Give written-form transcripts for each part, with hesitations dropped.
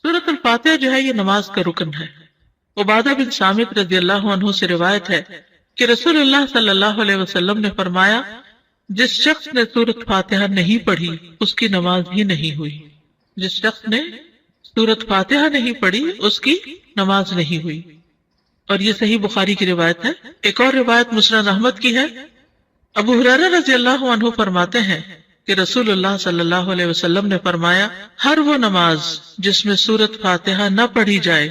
سورۃ الفاتحہ جو ہے یہ نماز کا رکن ہے۔ عبادہ بن صامت رضی اللہ عنہ سے روایت ہے کہ رسول اللہ صلی اللہ علیہ وسلم نے فرمایا، جس شخص نے سورۃ فاتحہ نہیں پڑھی اس کی نماز ہی نہیں ہوئی۔ جس شخص نے سورۃ فاتحہ نہیں پڑھی اس کی نماز نہیں ہوئی، اور یہ صحیح بخاری کی روایت ہے۔ ایک اور روایت مسند احمد کی ہے۔ ابو ہریرہ رضی اللہ عنہ فرماتے ہیں کہ رسول اللہ صلی اللہ علیہ وسلم نے فرمایا، ہر وہ نماز جس میں سورۃ فاتحہ نہ پڑھی جائے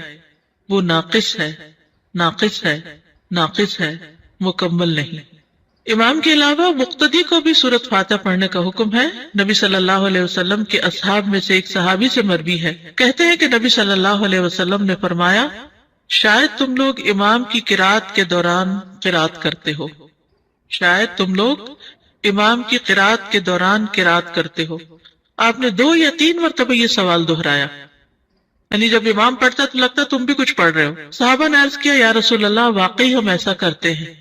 وہ ناقص ہے، ناقص ہے، ناقص ہے، مکمل نہیں۔ امام کے علاوہ مقتدی کو بھی سورۃ فاتحہ پڑھنے کا حکم ہے۔ نبی صلی اللہ علیہ وسلم کے اصحاب میں سے ایک صحابی سے مروی ہے، کہتے ہیں کہ نبی صلی اللہ علیہ وسلم نے فرمایا، شاید تم لوگ امام کی قرات کے دوران قرات کرتے ہو، شاید تم لوگ امام کی قرات کے دوران قرات کرتے ہو۔ آپ نے 2 یا 3 مرتبہ یہ سوال دہرایا، یعنی جب امام پڑھتا تو لگتا تم بھی کچھ پڑھ رہے ہو۔ صحابہ نے عرض کیا، یا رسول اللہ واقعی ہم ایسا کرتے ہیں۔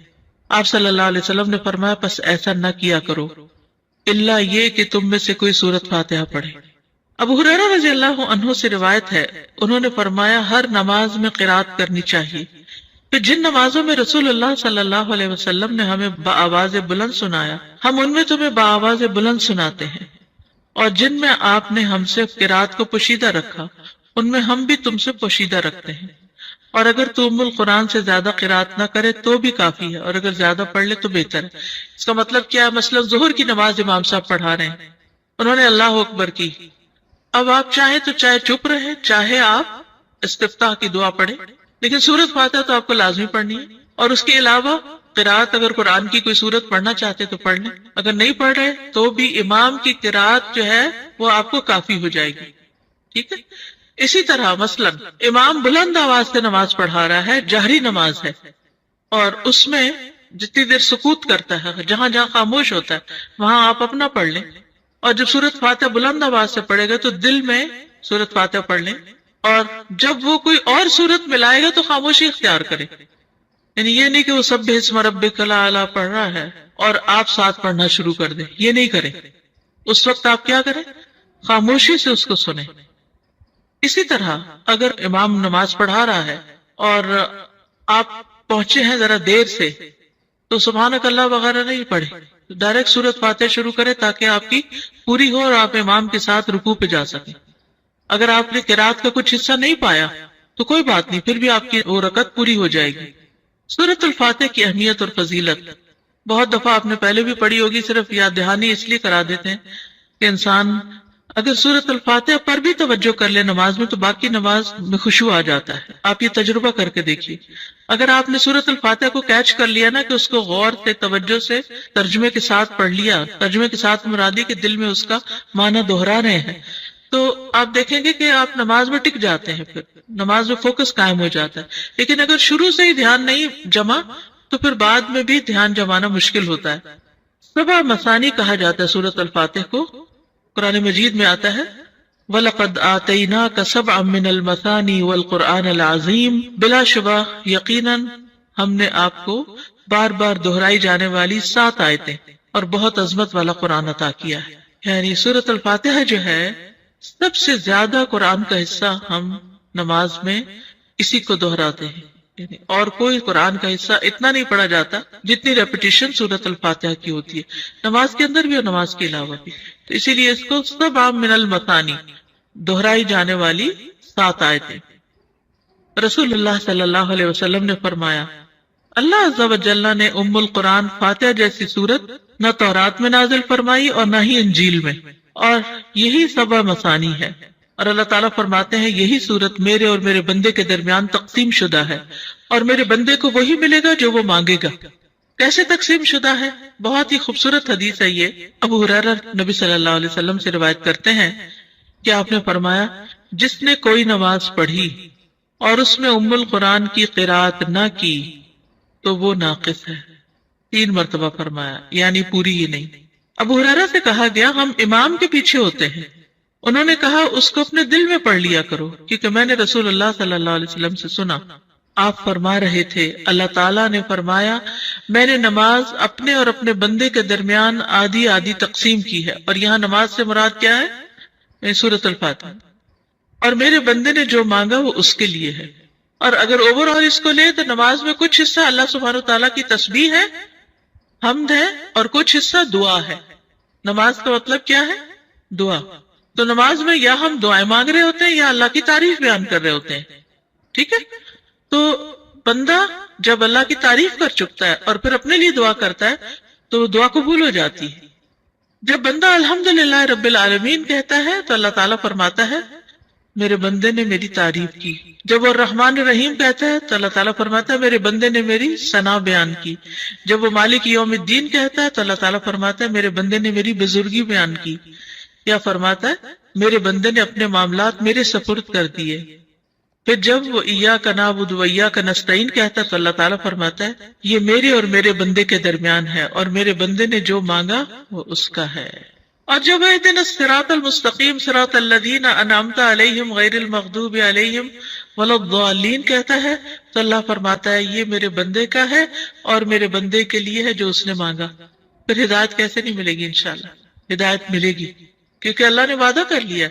آپ صلی اللہ علیہ وسلم نے فرمایا، پس ایسا نہ کیا کرو الا یہ کہ تم میں سے کوئی سورۃ فاتحہ پڑھے۔ ابو ہریرہ رضی اللہ عنہ سے روایت ہے، انہوں نے فرمایا، ہر نماز میں قرات کرنی چاہیے۔ پھر جن نمازوں میں رسول اللہ صلی اللہ علیہ وسلم نے ہمیں بآواز بلند سنایا، ہم ان میں تمہیں بآواز بلند سناتے ہیں، اور جن میں آپ نے ہم سے قرات کو پوشیدہ رکھا ان میں ہم بھی تم سے پوشیدہ رکھتے ہیں، اور اگر تو ام القرآن سے زیادہ قرات نہ کرے تو بھی کافی ہے، اور اگر زیادہ پڑھ لے تو بہتر ہے۔ اس کا مطلب کیا ہے؟ مثلا ظہر کی نماز امام صاحب پڑھا رہے ہیں، انہوں نے اللہ اکبر کی، اب آپ چاہیں تو چاہے چپ رہے، چاہے آپ استفتاح کی دعا پڑھیں، لیکن سورۃ فاتحہ تو آپ کو لازمی پڑھنی ہے۔ اور اس کے علاوہ قرات اگر قرآن کی کوئی سورت پڑھنا چاہتے تو پڑھ لیں، اگر نہیں پڑھ رہے تو بھی امام کی قرات جو ہے وہ آپ کو کافی ہو جائے گی، ٹھیک ہے۔ اسی طرح مثلا امام بلند آواز سے نماز پڑھا رہا ہے، جہری نماز ہے، اور اس میں جتنی دیر سکوت کرتا ہے، جہاں جہاں خاموش ہوتا ہے وہاں آپ اپنا پڑھ لیں، اور جب سورۃ فاتحہ بلند آواز سے پڑھے گا تو دل میں سورۃ فاتحہ پڑھ لیں، اور جب وہ کوئی اور سورت ملائے گا تو خاموشی اختیار کرے، یعنی یہ نہیں کہ وہ سبح اسم ربک الاعلی پڑھ رہا ہے اور آپ ساتھ پڑھنا شروع کر دیں، یہ نہیں کریں۔ اس وقت آپ کیا کریں؟ خاموشی سے اس کو سنیں۔ اسی طرح اگر امام نماز پڑھا رہا ہے اور آپ پہنچے ہیں ذرا دیر سے تو سبحانک اللہ وغیرہ نہیں پڑھے، ڈائریکٹ سورۃ فاتحہ شروع کرے تاکہ آپ کی پوری ہو اور آپ امام کے ساتھ رکوع پہ جا سکیں۔ اگر آپ نے قرات کا کچھ حصہ نہیں پایا تو کوئی بات نہیں، پھر بھی آپ کی وہ رکعت پوری ہو جائے گی۔ سورۃ الفاتحہ کی اہمیت اور فضیلت بہت دفعہ آپ نے پہلے بھی پڑھی ہوگی، صرف یاد دہانی اس لیے کرا دیتے ہیں کہ انسان اگر سورۃ الفاتحہ پر بھی توجہ کر لے نماز میں تو باقی نماز میں خشوع آ جاتا ہے۔ آپ یہ تجربہ کر کے دیکھیے، اگر آپ نے سورۃ الفاتحہ کو کیچ کر لیا نا کہ اس کو غور سے توجہ سے ترجمے کے ساتھ پڑھ لیا، ترجمے کے ساتھ مرادی کے دل میں اس کا معنی دہرا رہے ہیں، تو آپ دیکھیں گے کہ آپ نماز میں ٹک جاتے ہیں، پھر نماز میں فوکس قائم ہو جاتا ہے۔ لیکن اگر شروع سے ہی دھیان نہیں جمع تو پھر بعد میں بھی دھیان جمانا مشکل ہوتا ہے۔ 7 مثانی کہا جاتا ہے سورۃ الفاتحہ کو، قرآن مجید میں آتا ہے وَلَقَدْ آتَيْنَاكَ سَبْعًا مِّنَ الْمَثَانِي وَالْقُرْآنَ الْعَظِيمِ، بلا شبہ یقیناً ہم نے آپ کو بار بار دہرائی جانے والی 7 آیتیں اور بہت عظمت والا قرآن عطا کیا ہے۔ یعنی سورۃ الفاتحہ جو ہے سب سے زیادہ قرآن کا حصہ ہم نماز میں اسی کو دہراتے ہیں، یعنی اور کوئی قرآن کا حصہ اتنا نہیں پڑھا جاتا جتنی ریپیٹیشن سورۃ الفاتحہ کی ہوتی ہے، نماز کے اندر بھی اور نماز کے علاوہ بھی۔ تو اسی لیے اس کو 7 من المثانی، دہرائی جانے والی 7 آیتیں۔ رسول اللہ صلی اللہ علیہ وسلم نے فرمایا، اللہ عز و جل نے ام القرآن فاتحہ جیسی سورت نہ تورات میں نازل فرمائی اور نہ ہی انجیل میں، اور یہی 7 مثانی ہے، اور اللہ تعالیٰ فرماتے ہیں یہی سورت میرے اور میرے بندے کے درمیان تقسیم شدہ ہے، اور میرے بندے کو وہی ملے گا جو وہ مانگے گا۔ کیسے تقسیم شدہ ہے؟ بہت ہی خوبصورت حدیث ہے یہ۔ ابو ہریرہ نبی صلی اللہ علیہ وسلم سے روایت کرتے ہیں کہ آپ نے فرمایا، جس نے کوئی نماز پڑھی اور اس میں ام القرآن کی قرات نہ کی تو وہ ناقص ہے۔ 3 مرتبہ فرمایا، یعنی پوری ہی نہیں۔ ابو ہریرہ سے کہا گیا، ہم امام کے پیچھے ہوتے ہیں۔ انہوں نے کہا، اس کو اپنے دل میں پڑھ لیا کرو، کیونکہ میں نے رسول اللہ صلی اللہ علیہ وسلم سے سنا، آپ فرما رہے تھے اللہ تعالیٰ نے فرمایا میں نے نماز اپنے اور اپنے بندے کے درمیان آدھی آدھی تقسیم کی ہے، اور یہاں نماز سے مراد کیا ہے؟ سورۃ الفاتحہ۔ اور میرے بندے نے جو مانگا وہ اس کے لیے ہے. اور اگر اوور آل اس کو لے تو نماز میں کچھ حصہ اللہ سبحانہ وتعالیٰ کی تسبیح ہے، حمد ہے، اور کچھ حصہ دعا ہے. نماز کا مطلب کیا ہے؟ دعا. تو نماز میں یا ہم دعائیں مانگ رہے ہوتے ہیں یا اللہ کی تعریف بیان کر رہے ہوتے ہیں. ٹھیک ہے؟ تو بندہ جب اللہ کی تعریف کر چکتا ہے اور پھر اپنے لیے دعا کرتا ہے تو وہ دعا قبول ہو جاتی ہے. جب بندہ الحمدللہ رب العالمین کہتا ہے تو اللہ تعالیٰ فرماتا ہے میرے بندے نے میری تعریف کی. جب وہ الرحمن الرحیم کہتا ہے تو اللہ تعالیٰ فرماتا ہے میرے بندے نے میری ثنا بیان کی. جب وہ مالک یوم الدین کہتا ہے تو اللہ تعالیٰ فرماتا ہے میرے بندے نے میری بزرگی بیان کی. یا فرماتا ہے میرے بندے نے اپنے معاملات میرے سپرد کر دیے. پھر جب وہ ایاک نعبد و ایاک نستعین کہتا ہے تو اللہ تعالیٰ فرماتا ہے یہ میرے اور میرے بندے کے درمیان ہے اور میرے بندے نے جو مانگا وہ اس کا ہے. اور جب اہدنا الصراط المستقیم صراط الذین انعمت علیہم غیر المغضوب علیہم ولا الضالین کہتا ہے تو اللہ فرماتا ہے یہ میرے بندے کا ہے اور میرے بندے کے لیے ہے جو اس نے مانگا. پھر ہدایت کیسے نہیں ملے گی؟ انشاءاللہ ہدایت ملے گی کیونکہ اللہ نے وعدہ کر لیا.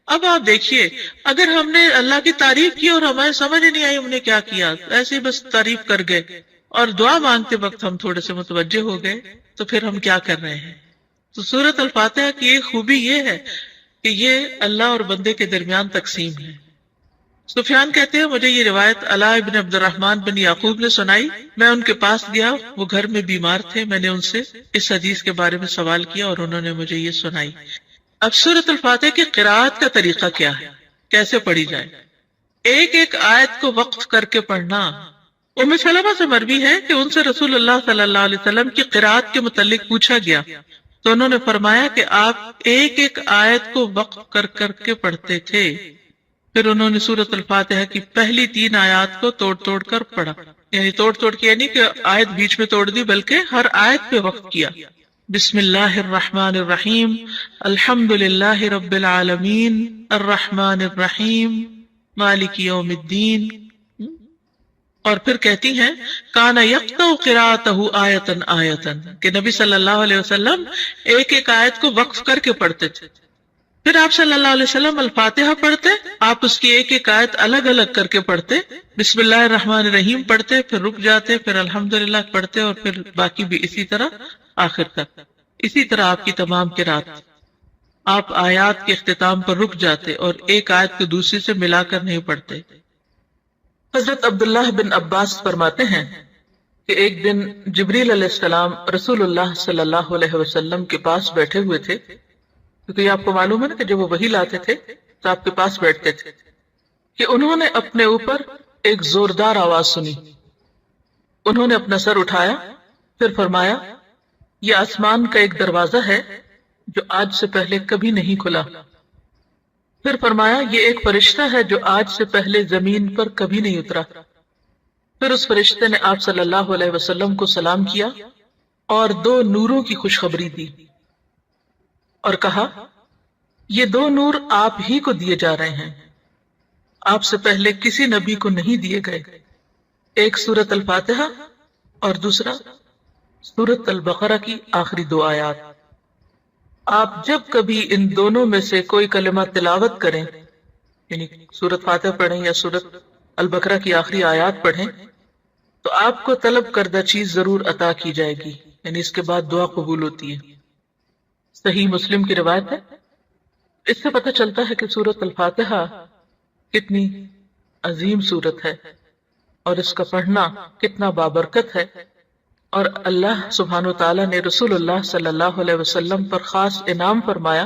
اب آپ دیکھیے اگر ہم نے اللہ کی تعریف کی اور ہمیں سمجھ نہیں آئی ہم نے کیا کیا، ایسے ہی بس تعریف کر گئے اور دعا مانگتے وقت ہم تھوڑے سے متوجہ ہو گئے تو پھر ہم کیا کر رہے ہیں؟ تو سورۃ الفاتحہ کی ایک خوبی یہ ہے کہ یہ اللہ اور بندے کے درمیان تقسیم ہے. سفیان کہتے ہیں مجھے یہ روایت علا ابن عبد الرحمن بن یعقوب نے سنائی. میں ان کے پاس گیا، وہ گھر میں بیمار تھے. میں نے ان سے اس حدیث کے بارے میں سوال کیا اور انہوں نے مجھے یہ سنائی. اب سورۃ الفاتحہ کی قراءت کا طریقہ کیا ہے، کیسے پڑھی جائے؟ ایک ایک آیت کو وقف کر کے پڑھنا. ام سلمہ سے مروی ہے کہ ان سے رسول اللہ صلی اللہ علیہ وسلم کی قراءت کے متعلق پوچھا گیا تو انہوں نے فرمایا کہ آپ ایک ایک آیت کو وقف کر کر کے پڑھتے تھے. پھر انہوں نے سورۃ الفاتحہ کی پہلی 3 آیات کو توڑ توڑ کر پڑھا، یعنی توڑ توڑ کے یعنی کہ آیت بیچ میں توڑ دی بلکہ ہر آیت پہ وقف کیا. بسم اللہ الرحمن الرحیم الحمد للہ رب العالمین الرحمن الرحیم مالک یوم الدین. اور پھر کہتی ہیں کانا یقطع قراءتہ آیتن آیتن کہ نبی صلی اللہ علیہ وسلم ایک ایک آیت کو وقف کر کے پڑھتے تھے. پھر آپ صلی اللہ علیہ وسلم الفاتحہ پڑھتے، آپ اس کی ایک ایک آیت الگ الگ کر کے پڑھتے. بسم اللہ الرحمن الرحیم پڑھتے، پھر رک جاتے، پھر الحمدللہ پڑھتے اور پھر باقی بھی اسی طرح آخر تک. اسی طرح آپ کی تمام قرات. آپ آیات کے اختتام پر رک جاتے اور ایک آیت کو دوسری سے ملا کر نہیں پڑھتے. حضرت عبداللہ بن عباس فرماتے ہیں کہ ایک دن جبریل علیہ السلام رسول اللہ صلی اللہ علیہ وسلم کے پاس بیٹھے ہوئے تھے، کیونکہ یہ آپ کو معلوم ہے نا کہ جب وہ وحی لاتے تھے تو آپ کے پاس بیٹھتے تھے، کہ انہوں نے اپنے اوپر ایک زوردار آواز سنی. انہوں نے اپنا سر اٹھایا، پھر فرمایا یہ آسمان کا ایک دروازہ ہے جو آج سے پہلے کبھی نہیں کھلا. پھر فرمایا یہ ایک فرشتہ ہے جو آج سے پہلے زمین پر کبھی نہیں اترا. پھر اس فرشتے نے آپ صلی اللہ علیہ وسلم کو سلام کیا اور 2 نوروں کی خوشخبری دی اور کہا یہ 2 نور آپ ہی کو دیے جا رہے ہیں، آپ سے پہلے کسی نبی کو نہیں دیے گئے. ایک سورۃ الفاتحہ اور دوسرا سورۃ البقرہ کی آخری 2 آیات. آپ جب کبھی ان دونوں میں سے کوئی کلمہ تلاوت کریں، یعنی سورۃ فاتحہ پڑھیں یا سورۃ البقرہ کی آخری آیات پڑھیں، تو آپ کو طلب کردہ چیز ضرور عطا کی جائے گی، یعنی اس کے بعد دعا قبول ہوتی ہے. صحیح مسلم کی روایت ہے. اس سے پتہ چلتا ہے کہ سورۃ الفاتحہ کتنی عظیم سورت ہے اور اس کا پڑھنا کتنا بابرکت ہے. اور اللہ سبحانہ وتعالی نے رسول اللہ صلی اللہ علیہ وسلم پر خاص انعام فرمایا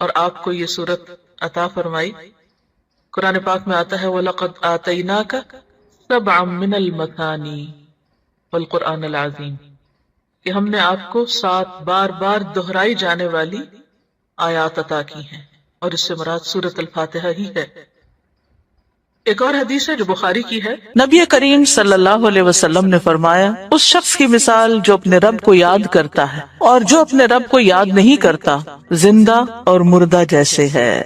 اور آپ کو یہ سورت عطا فرمائی. قرآن پاک میں آتا ہے وَلَقَدْ آتَيْنَاكَ سَبْعًا مِّنَ الْمَثَانِي وَالْقُرْآنَ الْعَظِيمِ کہ ہم نے آپ کو 7 بار بار دہرائی جانے والی آیات عطا کی ہیں، اور اس سے مراد سورۃ الفاتحہ ہی ہے. ایک اور حدیث ہے جو بخاری کی ہے، نبی کریم صلی اللہ علیہ وسلم نے فرمایا اس شخص کی مثال جو اپنے رب کو یاد کرتا ہے اور جو اپنے رب کو یاد نہیں کرتا زندہ اور مردہ جیسے ہے.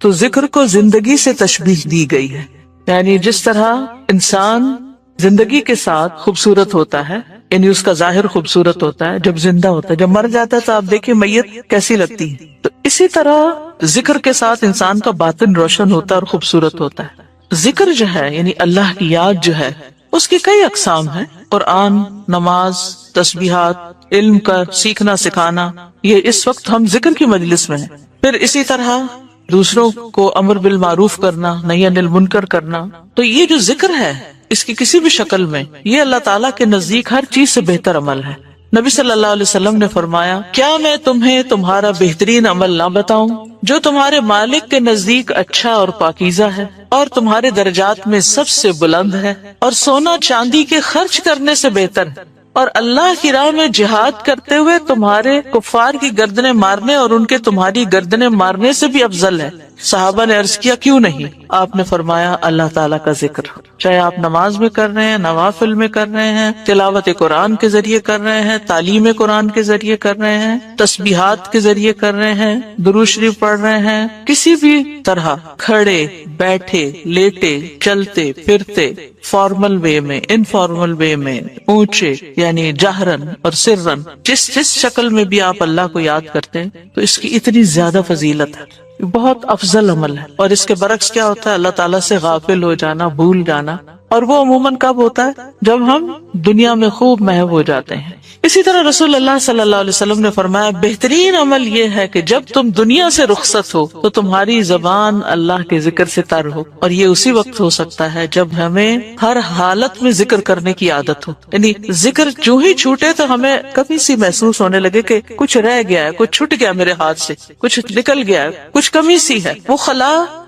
تو ذکر کو زندگی سے تشبیہ دی گئی ہے، یعنی جس طرح انسان زندگی کے ساتھ خوبصورت ہوتا ہے، یعنی اس کا ظاہر خوبصورت ہوتا ہے جب زندہ ہوتا ہے، جب مر جاتا ہے تو آپ دیکھیں میت کیسی لگتی ہے. تو اسی طرح ذکر کے ساتھ انسان کا باطن روشن ہوتا ہے اور خوبصورت ہوتا ہے۔ ذکر جو ہے یعنی اللہ کی یاد جو ہے اس کی کئی اقسام ہیں، قرآن، نماز، تسبیحات، علم کا سیکھنا سکھانا، یہ اس وقت ہم ذکر کی مجلس میں ہیں۔ پھر اسی طرح دوسروں کو امر بالمعروف کرنا، نہی عن المنکر کرنا، تو یہ جو ذکر ہے اس کی کسی بھی شکل میں یہ اللہ تعالیٰ کے نزدیک ہر چیز سے بہتر عمل ہے۔ نبی صلی اللہ علیہ وسلم نے فرمایا، کیا میں تمہیں تمہارا بہترین عمل نہ بتاؤں جو تمہارے مالک کے نزدیک اچھا اور پاکیزہ ہے اور تمہارے درجات میں سب سے بلند ہے اور سونا چاندی کے خرچ کرنے سے بہتر ہے اور اللہ کی راہ میں جہاد کرتے ہوئے تمہارے کفار کی گردنیں مارنے اور ان کے تمہاری گردنیں مارنے سے بھی افضل ہے۔ صحابہ نے عرض کیا، کیوں نہیں؟ آپ نے فرمایا، اللہ تعالیٰ کا ذکر، چاہے آپ نماز میں کر رہے ہیں، نوافل میں کر رہے ہیں، تلاوت قرآن کے ذریعے کر رہے ہیں، تعلیم قرآن کے ذریعے کر رہے ہیں، تسبیحات کے ذریعے کر رہے ہیں، درود شریف پڑھ رہے ہیں، کسی بھی طرح کھڑے، بیٹھے، لیٹے، چلتے پھرتے، فارمل وے میں، انفارمل وے میں، اونچے یعنی جہرن اور سرن، جس شکل میں بھی آپ اللہ کو یاد کرتے ہیں تو اس کی اتنی زیادہ فضیلت ہے، بہت افضل عمل ہے۔ اور اس کے برعکس کیا ہوتا ہے؟ اللہ تعالیٰ سے غافل ہو جانا، بھول جانا، اور وہ عموماً کب ہوتا ہے؟ جب ہم دنیا میں خوب محو ہو جاتے ہیں۔ اسی طرح رسول اللہ صلی اللہ علیہ وسلم نے فرمایا، بہترین عمل یہ ہے کہ جب تم دنیا سے رخصت ہو تو تمہاری زبان اللہ کے ذکر سے تر ہو، اور یہ اسی وقت ہو سکتا ہے جب ہمیں ہر حالت میں ذکر کرنے کی عادت ہو، یعنی ذکر جو ہی چھوٹے تو ہمیں کبھی سی محسوس ہونے لگے کہ کچھ رہ گیا ہے، کچھ چھٹ گیا میرے ہاتھ سے، کچھ نکل گیا ہے، کچھ کمی سی ہے،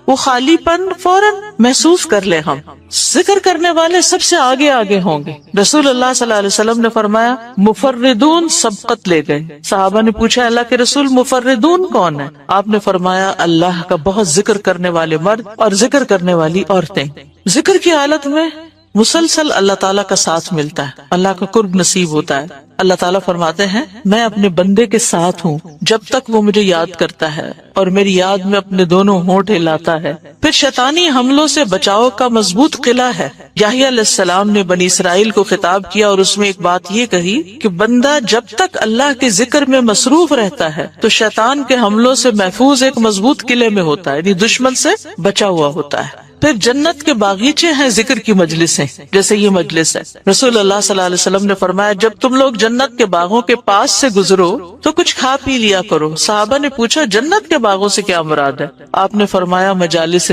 وہ خالی پن فوراً محسوس کر لے۔ ہم ذکر کرنے والے سب سے آگے آگے ہوں گے۔ رسول اللہ صلی اللہ علیہ وسلم نے فرمایا، مفردون سبقت لے گئے۔ صحابہ نے پوچھا، اللہ کے رسول مفردون کون ہے؟ آپ نے فرمایا، اللہ کا بہت ذکر کرنے والے مرد اور ذکر کرنے والی عورتیں۔ ذکر کی حالت میں مسلسل اللہ تعالیٰ کا ساتھ ملتا ہے، اللہ کا قرب نصیب ہوتا ہے۔ اللہ تعالیٰ فرماتے ہیں، میں اپنے بندے کے ساتھ ہوں جب تک وہ مجھے یاد کرتا ہے اور میری یاد میں اپنے دونوں ہونٹ ہلاتا ہے۔ پھر شیطانی حملوں سے بچاؤ کا مضبوط قلعہ ہے۔ یحییٰ علیہ السلام نے بنی اسرائیل کو خطاب کیا اور اس میں ایک بات یہ کہی کہ بندہ جب تک اللہ کے ذکر میں مصروف رہتا ہے تو شیطان کے حملوں سے محفوظ ایک مضبوط قلعے میں ہوتا ہے، یعنی دشمن سے بچا ہوا ہوتا ہے۔ پھر جنت کے باغیچے ہیں ذکر کی مجلسیں، جیسے یہ مجلس ہے۔ رسول اللہ صلی اللہ علیہ وسلم نے فرمایا، جب تم لوگ جنت کے باغوں کے پاس سے گزرو تو کچھ کھا پی لیا کرو۔ صحابہ نے پوچھا، جنت کے باغوں سے کیا مراد ہے؟ آپ نے فرمایا، مجالس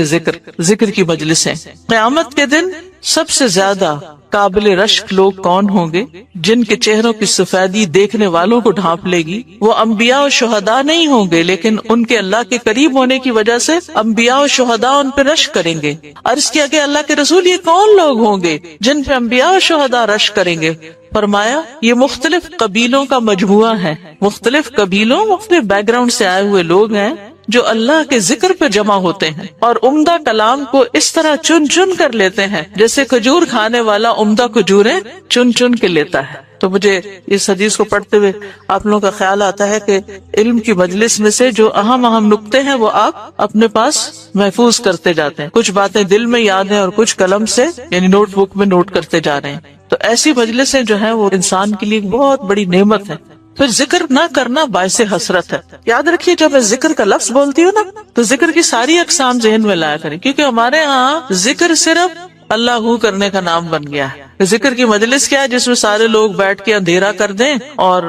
ذکر کی مجلسیں۔ قیامت کے دن سب سے زیادہ قابل رشک لوگ کون ہوں گے؟ جن کے چہروں کی سفیدی دیکھنے والوں کو ڈھانپ لے گی۔ وہ انبیاء و شہداء نہیں ہوں گے، لیکن ان کے اللہ کے قریب ہونے کی وجہ سے انبیاء و شہداء ان پہ رشک کریں گے۔ عرض کیا کہ اللہ کے رسول، یہ کون لوگ ہوں گے جن پہ انبیاء و شہداء رشک کریں گے؟ فرمایا، یہ مختلف قبیلوں کا مجموعہ ہے، مختلف قبیلوں، مختلف بیک گراؤنڈ سے آئے ہوئے لوگ ہیں جو اللہ کے ذکر پہ جمع ہوتے ہیں اور عمدہ کلام کو اس طرح چن چن کر لیتے ہیں جیسے کھجور کھانے والا عمدہ کھجوریں چن چن کے لیتا ہے۔ تو مجھے اس حدیث کو پڑھتے ہوئے آپ لوگوں کا خیال آتا ہے کہ علم کی مجلس میں سے جو اہم نکتے ہیں وہ آپ اپنے پاس محفوظ کرتے جاتے ہیں، کچھ باتیں دل میں یاد ہیں اور کچھ قلم سے یعنی نوٹ بک میں نوٹ کرتے جا رہے ہیں۔ تو ایسی مجلسیں جو ہیں وہ انسان کے لیے بہت بڑی نعمت ہے۔ پھر ذکر نہ کرنا باعث حسرت ہے۔ یاد رکھیے، جب میں ذکر کا لفظ بولتی ہوں نا تو ذکر کی ساری اقسام ذہن میں لایا کریں، کیونکہ ہمارے ہاں ذکر صرف اللہ ہو کرنے کا نام بن گیا ہے۔ ذکر کی مجلس کیا ہے؟ جس میں سارے لوگ بیٹھ کے اندھیرا کر دیں اور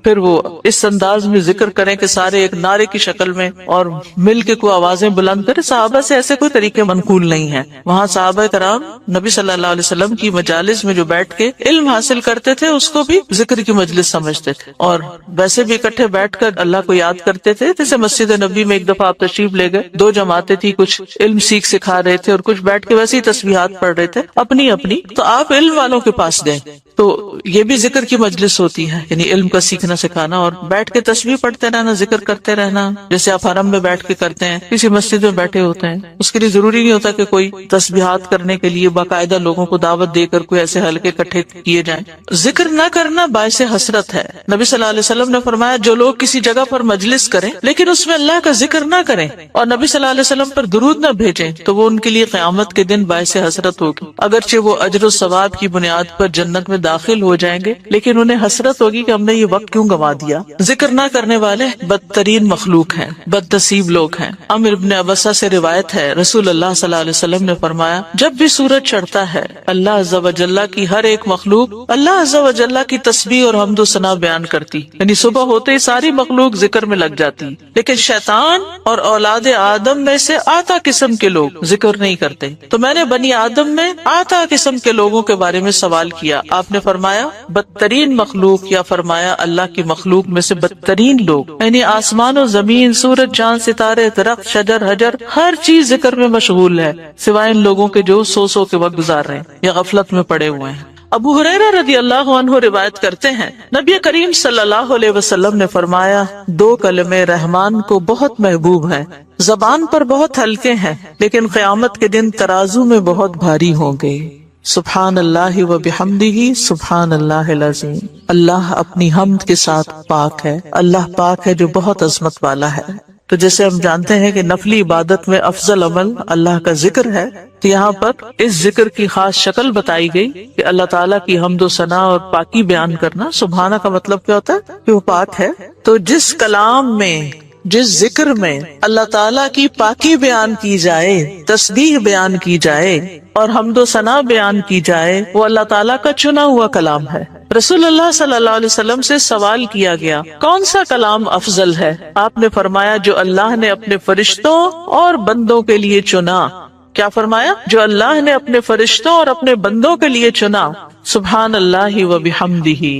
پھر وہ اس انداز میں ذکر کریں کہ سارے ایک نعرے کی شکل میں اور مل کے کوئی آوازیں بلند کرے۔ صحابہ سے ایسے کوئی طریقے منقول نہیں ہیں۔ وہاں صحابہ کرام نبی صلی اللہ علیہ وسلم کی مجالس میں جو بیٹھ کے علم حاصل کرتے تھے اس کو بھی ذکر کی مجلس سمجھتے تھے، اور ویسے بھی اکٹھے بیٹھ کر اللہ کو یاد کرتے تھے۔ جیسے مسجد نبی میں ایک دفعہ آپ تشریف لے گئے، دو جماعتیں تھی، کچھ علم سیکھ سکھا رہے تھے اور کچھ بیٹھ کے ویسے ہی تسبیحات پڑھ رہے تھے اپنی اپنی، تو آپ علم والوں کے پاس گئے تو یہ بھی ذکر کی مجلس ہوتی ہے، یعنی علم کا سیکھنا سکھانا اور بیٹھ کے تسبیح پڑھتے رہنا، ذکر کرتے رہنا، جیسے آپ حرم میں بیٹھ کے کرتے ہیں، کسی مسجد میں بیٹھے ہوتے ہیں۔ اس کے لیے ضروری نہیں ہوتا کہ کوئی تسبیحات کرنے کے لیے باقاعدہ لوگوں کو دعوت دے کر کوئی ایسے حلقے اکٹھے کیے جائیں۔ ذکر نہ کرنا باعث حسرت ہے۔ نبی صلی اللہ علیہ وسلم نے فرمایا، جو لوگ کسی جگہ پر مجلس کریں لیکن اس میں اللہ کا ذکر نہ کریں اور نبی صلی اللہ علیہ وسلم پر درود نہ بھیجیں تو وہ ان کے لیے قیامت کے دن باعث حسرت ہوگی، اگرچہ وہ اجر و ثواب کی بنیاد پر جنت میں داخل ہو جائیں گے، لیکن انہیں حسرت ہوگی کہ ہم نے یہ وقت کیوں گنوا دیا۔ ذکر نہ کرنے والے بدترین مخلوق ہیں، بد نصیب لوگ ہیں۔ عمرو ابن ابسہ سے روایت ہے، رسول اللہ صلی اللہ علیہ وسلم نے فرمایا، جب بھی سورج چڑھتا ہے اللہ عز و جل کی ہر ایک مخلوق اللہ عز و جل کی تسبیح اور حمد و ثنا بیان کرتی، یعنی صبح ہوتے ہی ساری مخلوق ذکر میں لگ جاتی، لیکن شیطان اور اولاد آدم میں سے آتا قسم کے لوگ ذکر نہیں کرتے۔ تو میں نے بنی آدم میں آتا قسم کے لوگوں کے بارے میں سوال کیا، آپ نے فرمایا بدترین مخلوق، یا فرمایا اللہ کی مخلوق میں سے بدترین لوگ، یعنی آسمان و زمین، سورج، چاند، ستارے، درخت، شجر، حجر، ہر چیز ذکر میں مشغول ہے، سوائے ان لوگوں کے جو سو کے وقت گزار رہے ہیں یا غفلت میں پڑے ہوئے ہیں۔ ابو ہریرہ رضی اللہ عنہ روایت کرتے ہیں، نبی کریم صلی اللہ علیہ وسلم نے فرمایا، دو کلمے رحمان کو بہت محبوب ہیں، زبان پر بہت ہلکے ہیں، لیکن قیامت کے دن ترازو میں بہت بھاری ہوں گے۔ سبحان اللہ و بحمدہ سبحان اللہ العظیم۔ اللہ اپنی حمد کے ساتھ پاک ہے، اللہ پاک ہے جو بہت عظمت والا ہے۔ تو جیسے ہم جانتے ہیں کہ نفلی عبادت میں افضل عمل اللہ کا ذکر ہے، تو یہاں پر اس ذکر کی خاص شکل بتائی گئی کہ اللہ تعالیٰ کی حمد و ثنا اور پاکی بیان کرنا۔ سبحانہ کا مطلب کیا ہوتا ہے؟ کہ وہ پاک ہے۔ تو جس کلام میں، جس ذکر میں اللہ تعالیٰ کی پاکی بیان کی جائے، تسبیح بیان کی جائے اور حمد و ثنا بیان کی جائے، وہ اللہ تعالیٰ کا چنا ہوا کلام ہے۔ رسول اللہ صلی اللہ علیہ وسلم سے سوال کیا گیا، کون سا کلام افضل ہے؟ آپ نے فرمایا، جو اللہ نے اپنے فرشتوں اور بندوں کے لیے چنا۔ کیا فرمایا؟ جو اللہ نے اپنے فرشتوں اور اپنے بندوں کے لیے چنا۔ سبحان اللہ و بحمدہ،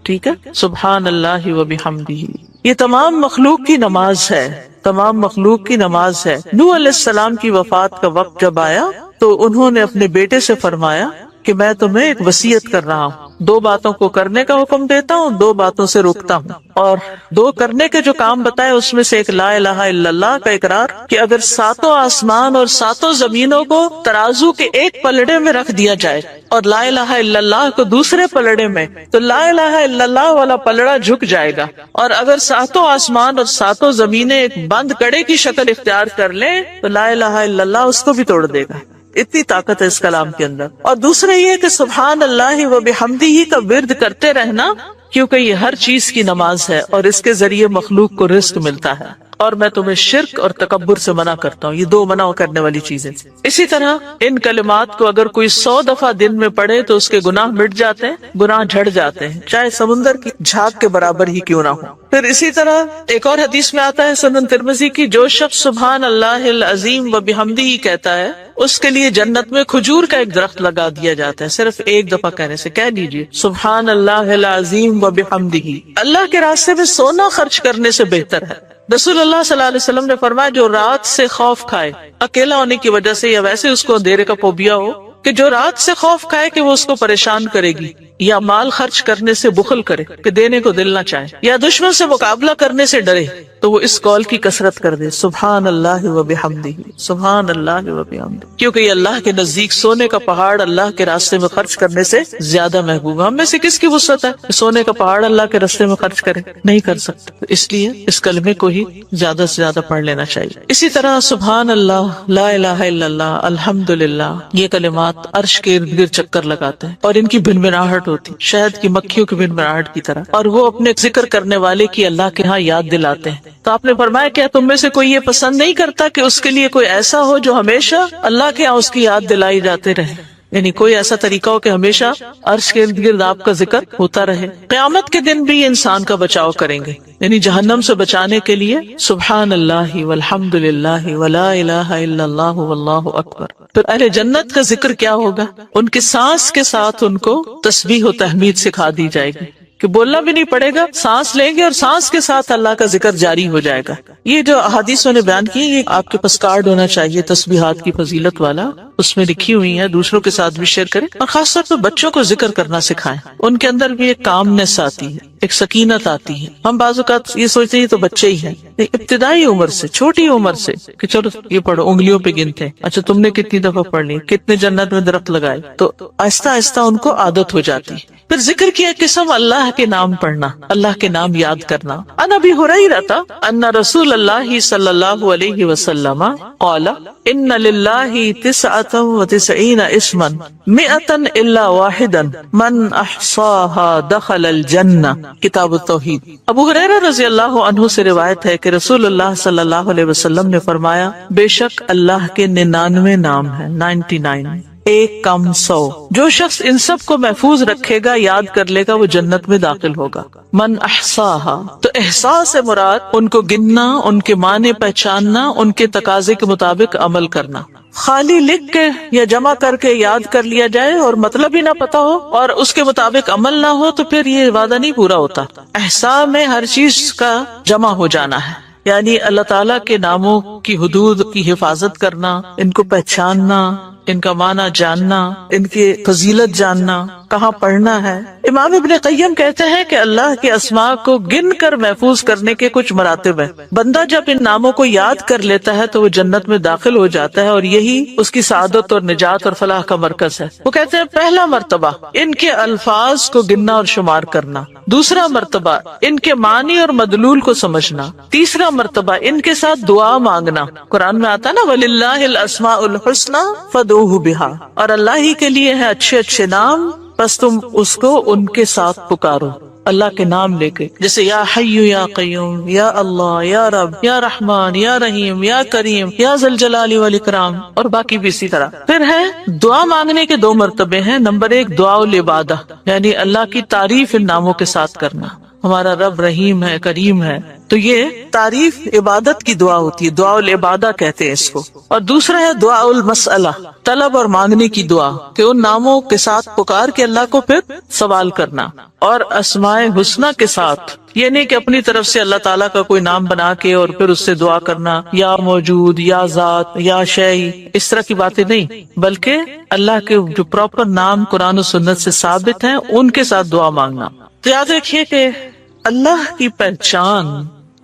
ٹھیک ہے، سبحان اللہ و بحمدہ۔ یہ تمام مخلوق کی نماز ہے، تمام مخلوق کی نماز ہے۔ نوح علیہ السلام کی وفات کا وقت جب آیا تو انہوں نے اپنے بیٹے سے فرمایا کہ میں تمہیں ایک وصیت کر رہا ہوں، دو باتوں کو کرنے کا حکم دیتا ہوں، دو باتوں سے روکتا ہوں، اور دو کرنے کے جو کام بتائے اس میں سے ایک لا الہ الا اللہ کا اقرار، کہ اگر ساتوں آسمان اور ساتوں زمینوں کو ترازو کے ایک پلڑے میں رکھ دیا جائے اور لا الہ الا اللہ کو دوسرے پلڑے میں، تو لا الہ الا اللہ والا پلڑا جھک جائے گا، اور اگر ساتوں آسمان اور ساتوں زمینیں ایک بند کڑے کی شکل اختیار کر لیں تو لا الہ الا اللہ اس کو بھی توڑ دے گا۔ اتنی طاقت ہے اس کلام کے اندر۔ اور دوسرا یہ کہ سبحان اللہ و بحمدہ کا ورد کرتے رہنا، کیونکہ یہ ہر چیز کی نماز ہے اور اس کے ذریعے مخلوق کو رزق ملتا ہے۔ اور میں تمہیں شرک اور تکبر سے منع کرتا ہوں، یہ دو منع کرنے والی چیزیں۔ اسی طرح ان کلمات کو اگر کوئی 100 دفعہ دن میں پڑھے تو اس کے گناہ مٹ جاتے ہیں، گناہ جھڑ جاتے ہیں، چاہے سمندر کی جھاگ کے برابر ہی کیوں نہ ہو۔ پھر اسی طرح ایک اور حدیث میں آتا ہے سنن ترمذی کی، جو شخص سبحان اللہ العظیم و بحمدہ کہتا ہے اس کے لیے جنت میں کھجور کا ایک درخت لگا دیا جاتا ہے، صرف ایک دفعہ کہنے سے۔ کہہ دیجیے سبحان اللہ العظیم و بحمدہ۔ اللہ کے راستے میں سونا خرچ کرنے سے بہتر ہے۔ رسول اللہ صلی اللہ علیہ وسلم نے فرمایا، جو رات سے خوف کھائے، اکیلا ہونے کی وجہ سے یا ویسے اس کو اندھیرے کا فوبیا ہو، کہ جو رات سے خوف کھائے کہ وہ اس کو پریشان کرے گی، یا مال خرچ کرنے سے بخل کرے کہ دینے کو دل نہ چاہے، یا دشمن سے مقابلہ کرنے سے ڈرے، تو وہ اس قول کی کثرت کر دے، سبحان اللہ و بحمدہ، سبحان اللہ و بحمدہ، کیونکہ یہ اللہ کے نزدیک سونے کا پہاڑ اللہ کے راستے میں خرچ کرنے سے زیادہ محبوب ہے۔ ہم میں سے کس کی وسعت ہے کہ سونے کا پہاڑ اللہ کے راستے میں خرچ کرے؟ نہیں کر سکتے، اس لیے اس کلمے کو ہی زیادہ سے زیادہ پڑھ لینا چاہیے۔ اسی طرح سبحان اللہ، لا الہ الا اللہ، الحمدللہ، یہ کلمات عرش کے ارد گرد چکر لگاتے ہیں اور ان کی بھنبھناہٹ ہوتی، شہد کی مکھیوں کی بھنبھناہٹ کی طرح، اور وہ اپنے ذکر کرنے والے کی اللہ کے ہاں یاد دلاتے ہیں۔ تو آپ نے فرمایا، کیا تم میں سے کوئی یہ پسند نہیں کرتا کہ اس کے لیے کوئی ایسا ہو جو ہمیشہ اللہ کے ہاں اس کی یاد دلائی جاتے رہے؟ یعنی کوئی ایسا طریقہ ہو کہ ہمیشہ عرش کے ارد گرد آپ کا ذکر ہوتا رہے۔ قیامت کے دن بھی انسان کا بچاؤ کریں گے، یعنی جہنم سے بچانے کے لیے سبحان اللہ والحمد للہ ولا الہ الا اللہ واللہ اکبر۔ پھر اہل جنت کا ذکر کیا ہوگا؟ ان کے سانس کے ساتھ ان کو تسبیح و تحمید سکھا دی جائے گی کہ بولنا بھی نہیں پڑے گا، سانس لیں گے اور سانس کے ساتھ اللہ کا ذکر جاری ہو جائے گا۔ یہ جو احادیث نے بیان کی، یہ آپ کے پاس کارڈ ہونا چاہیے تسبیحات کی فضیلت والا، اس میں لکھی ہوئی ہے، دوسروں کے ساتھ بھی شیئر کریں، اور خاص طور پہ بچوں کو ذکر کرنا سکھائیں۔ ان کے اندر بھی ایک کامنس آتی ہے، ایک سکینت آتی ہے۔ ہم بعض اوقات یہ سوچتے ہیں یہ تو بچے ہی ہیں، ابتدائی عمر سے، چھوٹی عمر سے کہ چلو یہ پڑھو، انگلیوں پہ گنتے ہیں، اچھا تم نے کتنی دفعہ پڑھ لی، کتنے جنت میں درخت لگائے، تو آہستہ آہستہ ان کو عادت ہو جاتی ہے۔ پھر ذکر کیا قسم اللہ کے نام پڑھنا، اللہ کے نام یاد کرنا۔ ان ابی ہریرہ ان رسول اللہ صلی اللہ علیہ وسلم قال ان للہ 99 اسما 100 الا واحدا من احصاها دخل الجنہ، کتاب التوحید۔ ابو ہریرہ رضی اللہ عنہ سے روایت ہے کہ رسول اللہ صلی اللہ علیہ وسلم نے فرمایا بے شک اللہ کے 99 نام ہیں، 99، ایک کم 100۔ جو شخص ان سب کو محفوظ رکھے گا، یاد کر لے گا، وہ جنت میں داخل ہوگا۔ من احصاها، تو احصاء سے مراد ان کو گننا، ان کے معنی پہچاننا، ان کے تقاضے کے مطابق عمل کرنا۔ خالی لکھ کے یا جمع کر کے یاد کر لیا جائے اور مطلب ہی نہ پتا ہو اور اس کے مطابق عمل نہ ہو تو پھر یہ وعدہ نہیں پورا ہوتا۔ احصاء میں ہر چیز کا جمع ہو جانا ہے، یعنی اللہ تعالیٰ کے ناموں کی حدود کی حفاظت کرنا، ان کو پہچاننا، ان کا معنی جاننا، ان کی فضیلت جاننا، کہاں پڑھنا ہے۔ امام ابن قیم کہتے ہیں کہ اللہ کے اسماء کو گن کر محفوظ کرنے کے کچھ مراتب ہیں۔ بندہ جب ان ناموں کو یاد کر لیتا ہے تو وہ جنت میں داخل ہو جاتا ہے اور یہی اس کی سعادت اور نجات اور فلاح کا مرکز ہے۔ وہ کہتے ہیں پہلا مرتبہ ان کے الفاظ کو گننا اور شمار کرنا، دوسرا مرتبہ ان کے معنی اور مدلول کو سمجھنا، تیسرا مرتبہ ان کے ساتھ دعا مانگنا۔ قرآن میں آتا نا وَلِلَّهِ الْأَسْمَاءُ الْحُسْنَى فَادْعُوهُ بِهَا، اور اللہ ہی کے لیے ہے اچھے اچھے نام، بس تم اس کو ان کے ساتھ پکارو، اللہ کے نام لے کے، جیسے یا حی یا قیوم، یا اللہ، یا رب، یا رحمان، یا رحیم، یا کریم، یا ذی الجلال والاکرام، اور باقی بھی اسی طرح۔ پھر ہے دعا مانگنے کے 2 مرتبے ہیں۔ نمبر 1 دعا العبادہ، یعنی اللہ کی تعریف ان ناموں کے ساتھ کرنا، ہمارا رب رحیم ہے، کریم ہے، تو یہ تعریف عبادت کی دعا ہوتی ہے، دعا العبادہ کہتے ہیں اس کو۔ اور دوسرا ہے دعا المسئلہ، طلب اور مانگنے کی دعا، کہ ان ناموں کے ساتھ پکار کے اللہ کو پھر سوال کرنا۔ اور اسماء حسنہ کے ساتھ، یہ نہیں کہ اپنی طرف سے اللہ تعالیٰ کا کوئی نام بنا کے اور پھر اس سے دعا کرنا، یا موجود، یا ذات، یا شیء، اس طرح کی باتیں نہیں، بلکہ اللہ کے جو پراپر نام قرآن و سنت سے ثابت ہیں ان کے ساتھ دعا مانگنا۔ تو یاد رکھیے کہ اللہ کی پہچان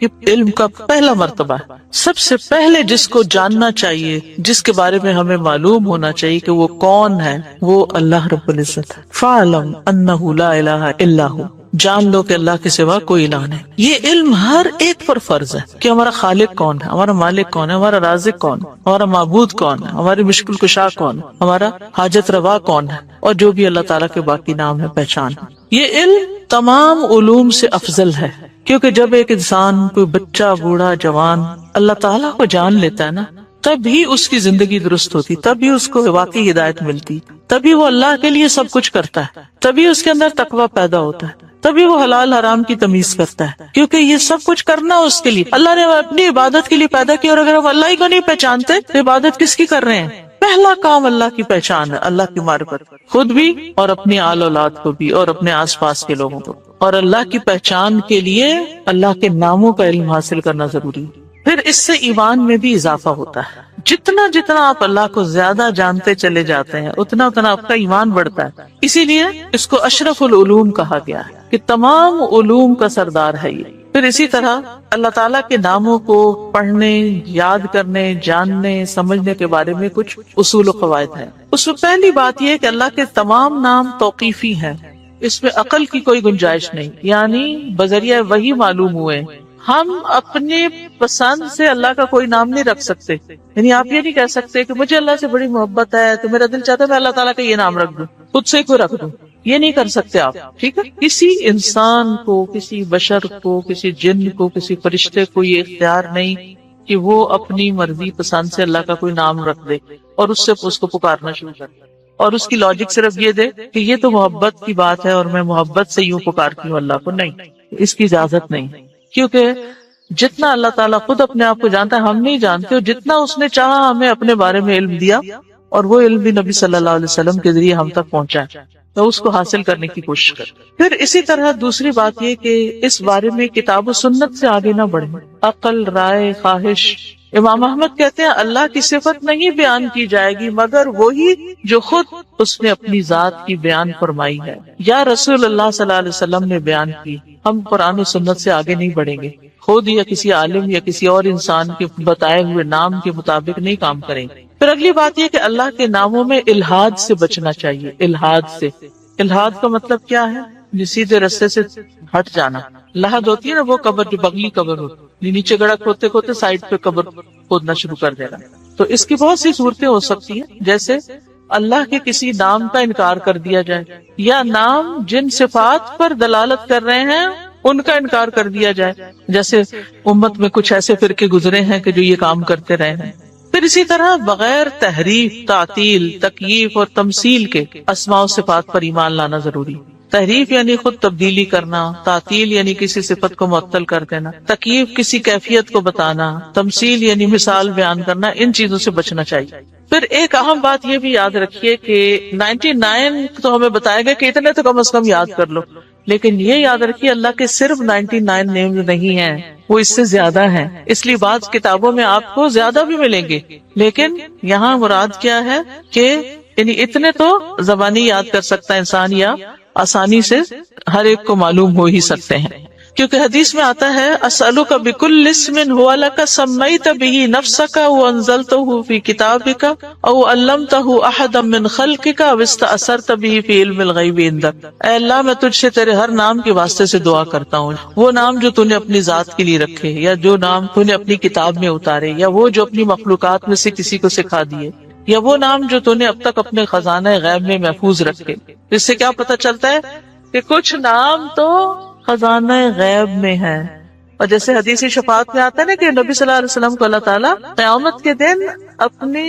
یہ علم کا پہلا مرتبہ ہے۔ سب سے پہلے جس کو جاننا چاہیے، جس کے بارے میں ہمیں معلوم ہونا چاہیے کہ وہ کون ہے، وہ اللہ رب العزت ہے۔ فَاعْلَمْ أَنَّهُ لَا إِلَهَ إِلَّا هُوَ، جان لو کہ اللہ کے سوا کوئی الہ نہیں۔ یہ علم ہر ایک پر فرض ہے کہ ہمارا خالق کون ہے، ہمارا مالک کون ہے، ہمارا رازق کون ہے، ہمارا معبود کون ہے، ہماری مشکل کشا کون ہے، ہمارا حاجت روا کون ہے، اور جو بھی اللہ تعالیٰ کے باقی نام ہے، پہچان ہے۔ یہ علم تمام علوم سے افضل ہے، کیونکہ جب ایک انسان، کوئی بچہ، بوڑھا، جوان اللہ تعالیٰ کو جان لیتا ہے نا، تب ہی اس کی زندگی درست ہوتی، تب ہی اس کو واقعی ہدایت ملتی، تبھی وہ اللہ کے لیے سب کچھ کرتا ہے، تبھی اس کے اندر تقویٰ پیدا ہوتا ہے، تبھی وہ حلال حرام کی تمیز کرتا ہے، کیونکہ یہ سب کچھ کرنا اس کے لیے اللہ نے اپنی عبادت کے لیے پیدا کیا، اور اگر ہم اللہ ہی کو نہیں پہچانتے تو عبادت کس کی کر رہے ہیں؟ پہلا کام اللہ کی پہچان ہے، اللہ کی معرفت، خود بھی اور اپنی آل اولاد کو بھی اور اپنے آس پاس کے لوگوں کو۔ اور اللہ کی پہچان کے لیے اللہ کے ناموں کا علم حاصل کرنا ضروری ہے۔ پھر اس سے ایمان میں بھی اضافہ ہوتا ہے، جتنا جتنا آپ اللہ کو زیادہ جانتے چلے جاتے ہیں اتنا اتنا آپ کا ایمان بڑھتا ہے۔ اسی لیے اس کو اشرف العلوم کہا گیا ہے کہ تمام علوم کا سردار ہے یہ۔ پھر اسی طرح اللہ تعالیٰ کے ناموں کو پڑھنے، یاد کرنے، جاننے، سمجھنے کے بارے میں کچھ اصول و قواعد ہیں۔ اس میں پہلی بات یہ ہے کہ اللہ کے تمام نام توقیفی ہیں، اس میں عقل کی کوئی گنجائش نہیں، یعنی بذریعہ وحی معلوم ہوئے۔ ہم اپنے پسند سے اللہ کا کوئی نام نہیں رکھ سکتے، یعنی آپ یہ نہیں کہہ سکتے کہ مجھے اللہ سے بڑی محبت ہے تو میرا دل چاہتا ہے میں اللہ تعالیٰ کا یہ نام رکھ دوں، خود سے کوئی رکھ دوں، یہ نہیں کر سکتے آپ، ٹھیک ہے؟ کسی انسان کو، کسی بشر کو، کسی جن کو، کسی فرشتے کو یہ اختیار نہیں کہ وہ اپنی مرضی پسند سے اللہ کا کوئی نام رکھ دے اور اس سے اس کو پکارنا شروع کر دے، اور اس کی لاجک صرف یہ دے کہ یہ تو محبت کی بات ہے اور میں محبت سے یوں پکارتی ہوں اللہ کو۔ نہیں، اس کی اجازت نہیں، کیونکہ جتنا اللہ تعالیٰ خود اپنے آپ کو جانتا ہے ہم نہیں جانتے، اور جتنا اس نے چاہا ہمیں اپنے بارے میں علم دیا، اور وہ علم بھی نبی صلی اللہ علیہ وسلم کے ذریعے ہم تک پہنچا ہے، تو اس کو حاصل کرنے کی کوشش کر۔ پھر اسی طرح دوسری بات یہ کہ اس بارے میں کتاب و سنت سے آگے نہ بڑھیں، عقل، رائے، خواہش۔ امام احمد کہتے ہیں اللہ کی صفت نہیں بیان کی جائے گی مگر وہی جو خود اس نے اپنی ذات کی بیان فرمائی ہے یا رسول اللہ صلی اللہ علیہ وسلم نے بیان کی۔ ہم قرآن و سنت سے آگے نہیں بڑھیں گے، خود یا کسی عالم یا کسی اور انسان کے بتائے ہوئے نام کے مطابق نہیں کام کریں گے۔ پھر اگلی بات یہ کہ اللہ کے ناموں میں الحاد سے بچنا چاہیے، الحاد سے، الحاد کا مطلب کیا ہے؟ جو سیدھے رستے سے ہٹ جانا. لحد ہوتی ہے نا وہ قبر جو بغلی قبر ہوتی، نیچے گڑھا کھودتے کھودتے سائڈ پہ قبر کھودنا شروع کر دینا. تو اس کی بہت سی صورتیں ہو سکتی ہیں، جیسے اللہ کے کسی نام کا انکار کر دیا جائے، یا نام جن صفات پر دلالت کر رہے ہیں ان کا انکار کر دیا جائے. جیسے امت میں کچھ ایسے فرقے گزرے ہیں کہ جو یہ کام کرتے رہے ہیں. پھر اسی طرح بغیر تحریف، تعطیل، تکییف اور تمثیل کے اسماء و صفات پر ایمان لانا ضروری. تحریف یعنی خود تبدیلی کرنا، تعطیل یعنی کسی صفت کو معطل کر دینا، تکییف کسی کیفیت کو بتانا، تمثیل یعنی مثال بیان کرنا. ان چیزوں سے بچنا چاہیے. پھر ایک اہم بات یہ بھی یاد رکھیے کہ 99 تو ہمیں بتایا گیا کہ اتنے تو کم از کم یاد کر لو، لیکن یہ یاد رکھیے اللہ کے صرف 99 نیمز نہیں ہیں، وہ اس سے زیادہ ہیں. اس لیے بعض کتابوں میں آپ کو زیادہ بھی ملیں گے، لیکن یہاں مراد کیا ہے کہ یعنی اتنے تو زبانی یاد کر سکتا ہے انسان، یا آسانی سے ہر ایک کو معلوم ہو ہی سکتے ہیں. کیونکہ حدیث میں آتا ہے اسألک بکل اسم هو لک سمیت بہ نفسک وانزلتہ فی کتابک او علمتہ احدا من خلقک او استأثرت بہ فی علم الغیب عندک. اے اللہ میں تجھ سے تیرے ہر نام کے واسطے سے دعا کرتا ہوں، وہ نام جو تو نے اپنی ذات کے لیے رکھے، یا جو نام تو نے اپنی کتاب میں اتارے، یا وہ جو اپنی مخلوقات میں سے کسی کو سکھا دیے، یا وہ نام جو تو نے اب تک اپنے خزانہ غیب میں محفوظ رکھے. اس سے کیا پتہ چلتا ہے کہ کچھ نام تو خزانہ غیب میں ہے. اور جیسے حدیث شفاعت میں آتا ہے نا کہ نبی صلی اللہ علیہ وسلم کو اللہ تعالیٰ قیامت کے دن اپنی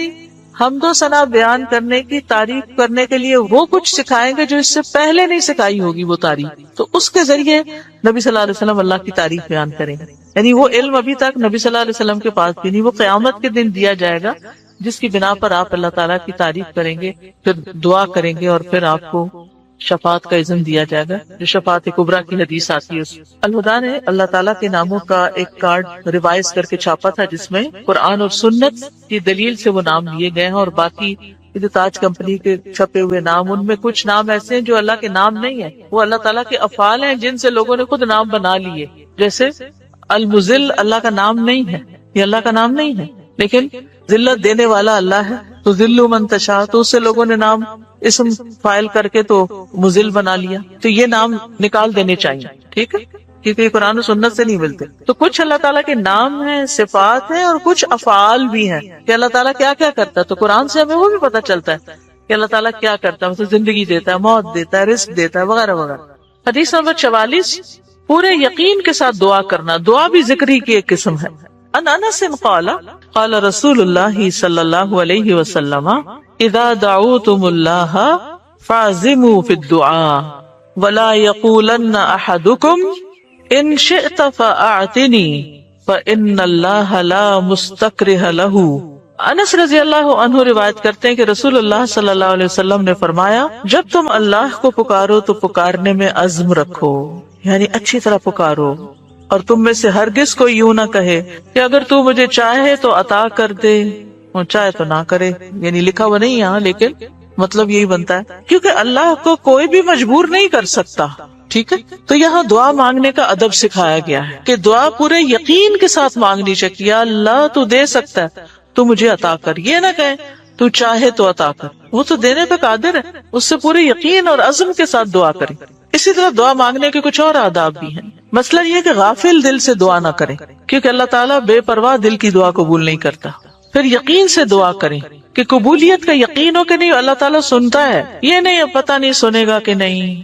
حمد و ثنا بیان کرنے کی تعریف کرنے کے لیے وہ کچھ سکھائیں گے جو اس سے پہلے نہیں سکھائی ہوگی وہ تعریف. تو اس کے ذریعے نبی صلی اللہ علیہ وسلم اللہ کی تعریف بیان کریں گے. یعنی وہ علم ابھی تک نبی صلی اللہ علیہ وسلم کے پاس بھی نہیں، وہ قیامت کے دن دیا جائے گا، جس کی بنا پر آپ اللہ تعالیٰ کی تعریف کریں گے، پھر دعا کریں گے، اور پھر آپ کو شفاعت کا اذن دیا جائے گا، جو شفاعت کبریٰ کی حدیث آتی ہے. الہدیٰ نے اللہ تعالیٰ کے ناموں کا ایک کارڈ ریوائز کر کے چھاپا تھا، جس میں قرآن اور سنت کی دلیل سے وہ نام لیے گئے ہیں. اور باقی جو تاج کمپنی کے چھپے ہوئے نام، ان میں کچھ نام ایسے ہیں جو اللہ کے نام نہیں ہیں، وہ اللہ تعالیٰ کے افعال ہیں جن سے لوگوں نے خود نام بنا لیے. جیسے المذل اللہ کا نام نہیں ہے، یہ اللہ کا نام نہیں ہے، لیکن ذلت دینے والا اللہ ہے. تو ذل من تشاء، تو اس سے لوگوں نے نام اسم فائل کر کے تو مذل بنا لیا. تو یہ نام نکال دینے چاہیے، ٹھیک ہے، کیونکہ یہ قرآن و سنت سے نہیں ملتے. تو کچھ اللہ تعالیٰ کے نام ہیں، صفات ہیں، اور کچھ افعال بھی ہیں کہ اللہ تعالیٰ کیا کیا کرتا ہے. تو قرآن سے ہمیں وہ بھی پتہ چلتا ہے کہ اللہ تعالیٰ کیا کرتا ہے، مثلا زندگی دیتا ہے، موت دیتا ہے، رزق دیتا ہے، وغیرہ وغیرہ. حدیث نمبر 44، پورے یقین کے ساتھ دعا کرنا. دعا بھی ذکری کی ایک قسم ہے. ان انس قال قال رسول اللہ صلی اللہ علیہ وسلم اذا دعوتم اللہ فاعزموا فی الدعاء ولا یقولن احدکم ان شئت فاعطنی فان اللہ لا مستکرہ لہ. انس رضی اللہ عنہ روایت کرتے ہیں کہ رسول اللہ صلی اللہ علیہ وسلم نے فرمایا، جب تم اللہ کو پکارو تو پکارنے میں عزم رکھو، یعنی اچھی طرح پکارو، اور تم میں سے ہرگز کوئی یوں نہ کہے کہ اگر تو مجھے چاہے تو عطا کر دے اور چاہے تو نہ کرے. یعنی لکھا ہوا نہیں یہاں، لیکن مطلب یہی بنتا ہے، کیونکہ اللہ کو کوئی بھی مجبور نہیں کر سکتا. ٹھیک ہے، تو یہاں دعا مانگنے کا ادب سکھایا گیا ہے کہ دعا پورے یقین کے ساتھ مانگنی چاہیے. اللہ تو دے سکتا ہے، تو مجھے عطا کر. یہ نہ کہے تو چاہے تو عطا کر، وہ تو دینے پہ قادر ہے. اس سے پورے یقین اور عزم کے ساتھ دعا کریں. اسی طرح دعا مانگنے کے کچھ اور آداب بھی ہیں. مسئلہ یہ کہ غافل دل سے دعا نہ کریں، کیونکہ اللہ تعالیٰ بے پرواہ دل کی دعا قبول نہیں کرتا. پھر یقین سے دعا کریں کہ قبولیت کا یقین ہو کہ نہیں اللہ تعالیٰ سنتا ہے. یہ نہیں پتہ نہیں سنے گا کہ نہیں،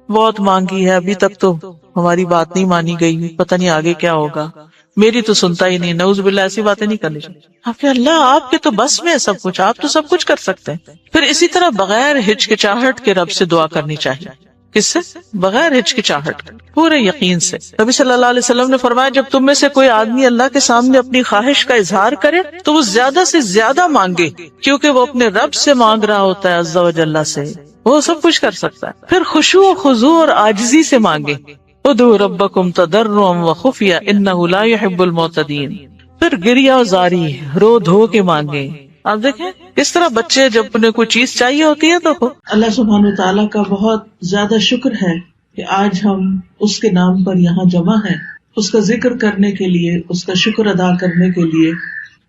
بہت مانگی ہے ابھی تک تو ہماری بات نہیں مانی گئی، پتہ نہیں آگے کیا ہوگا، میری تو سنتا ہی نہیں. نعوذ باللہ، ایسی باتیں نہیں کرنی چاہیے. آپ کہ اللہ آپ کے تو بس میں ہے سب کچھ، آپ تو سب کچھ کر سکتے ہیں. پھر اسی طرح بغیر ہچکچاہٹ کے رب سے دعا کرنی چاہیے. کس سے؟ بغیر ہچکچاہٹ، پورے یقین سے. نبی صلی اللہ علیہ وسلم نے فرمایا، جب تم میں سے کوئی آدمی اللہ کے سامنے اپنی خواہش کا اظہار کرے تو وہ زیادہ سے زیادہ مانگے، کیونکہ وہ اپنے رب سے مانگ رہا ہوتا ہے عز و جل سے، وہ سب کچھ کر سکتا ہے. پھر خشوع و خضوع اور عاجزی سے مانگے. ادعوا ربکم تضرعا وخفیا انہ لا يحب المعتدین. پھر گریہ و زاری، رو دھو کے مانگے. آپ دیکھیں کس طرح بچے جب انہیں کوئی چیز چاہیے ہوتی ہے تو اللہ سبحانہ وتعالیٰ کا بہت زیادہ شکر ہے کہ آج ہم اس کے نام پر یہاں جمع ہیں، اس کا ذکر کرنے کے لیے، اس کا شکر ادا کرنے کے لیے،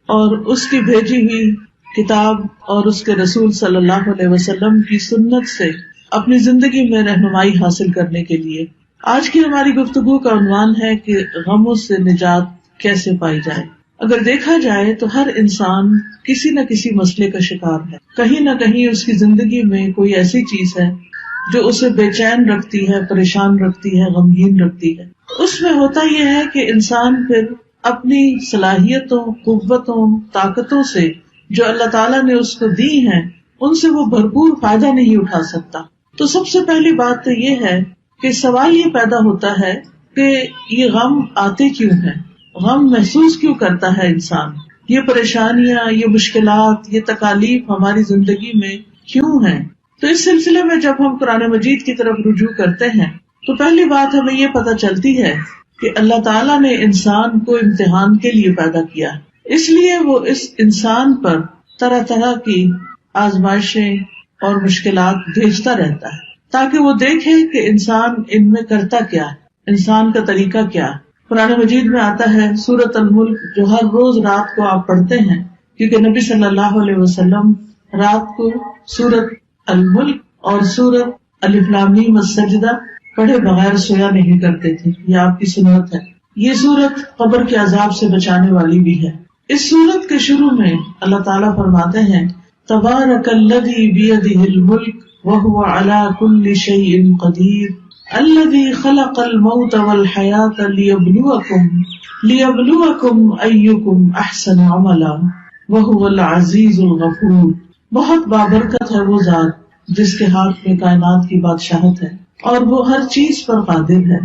اور اس کی بھیجی ہوئی کتاب اور اس کے رسول صلی اللہ علیہ وسلم کی سنت سے اپنی زندگی میں رہنمائی حاصل کرنے کے لیے۔ آج کی ہماری گفتگو کا عنوان ہے کہ غموں سے نجات کیسے پائی جائے۔ اگر دیکھا جائے تو ہر انسان کسی نہ کسی مسئلے کا شکار ہے، کہیں نہ کہیں اس کی زندگی میں کوئی ایسی چیز ہے جو اسے بے چین رکھتی ہے، پریشان رکھتی ہے، غمگین رکھتی ہے۔ اس میں ہوتا یہ ہے کہ انسان پھر اپنی صلاحیتوں، قوتوں، طاقتوں سے جو اللہ تعالیٰ نے اس کو دی ہیں ان سے وہ بھرپور فائدہ نہیں اٹھا سکتا۔ تو سب سے پہلی بات تو یہ ہے کہ سوال یہ پیدا ہوتا ہے کہ یہ غم آتے کیوں ہیں، غم محسوس کیوں کرتا ہے انسان، یہ پریشانیاں، یہ مشکلات، یہ تکالیف ہماری زندگی میں کیوں ہیں۔ تو اس سلسلے میں جب ہم قرآن مجید کی طرف رجوع کرتے ہیں تو پہلی بات ہمیں یہ پتہ چلتی ہے کہ اللہ تعالیٰ نے انسان کو امتحان کے لیے پیدا کیا، اس لیے وہ اس انسان پر طرح طرح کی آزمائشیں اور مشکلات بھیجتا رہتا ہے تاکہ وہ دیکھے کہ انسان ان میں کرتا کیا ہے، انسان کا طریقہ کیا ہے۔ قرآن مجید میں آتا ہے سورۃ الملک، جو ہر روز رات کو آپ پڑھتے ہیں، کیونکہ نبی صلی اللہ علیہ وسلم رات کو سورۃ الملک اور سورۃ الف لام میم السجدہ پڑھے بغیر سویا نہیں کرتے تھے، یہ آپ کی سنت ہے۔ یہ سورت قبر کے عذاب سے بچانے والی بھی ہے۔ اس سورت کے شروع میں اللہ تعالیٰ فرماتے ہیں تبارک الذی بیدہ الملک وہو علی کل شیء قدیر الذی خلق الموت والحیاۃ لیبلوکم ایکم احسن عملا وہو العزیز الغفور۔ بہت بابرکت ہے وہ ذات جس کے ہاتھ میں کائنات کی بادشاہت ہے اور وہ ہر چیز پر قادر ہے۔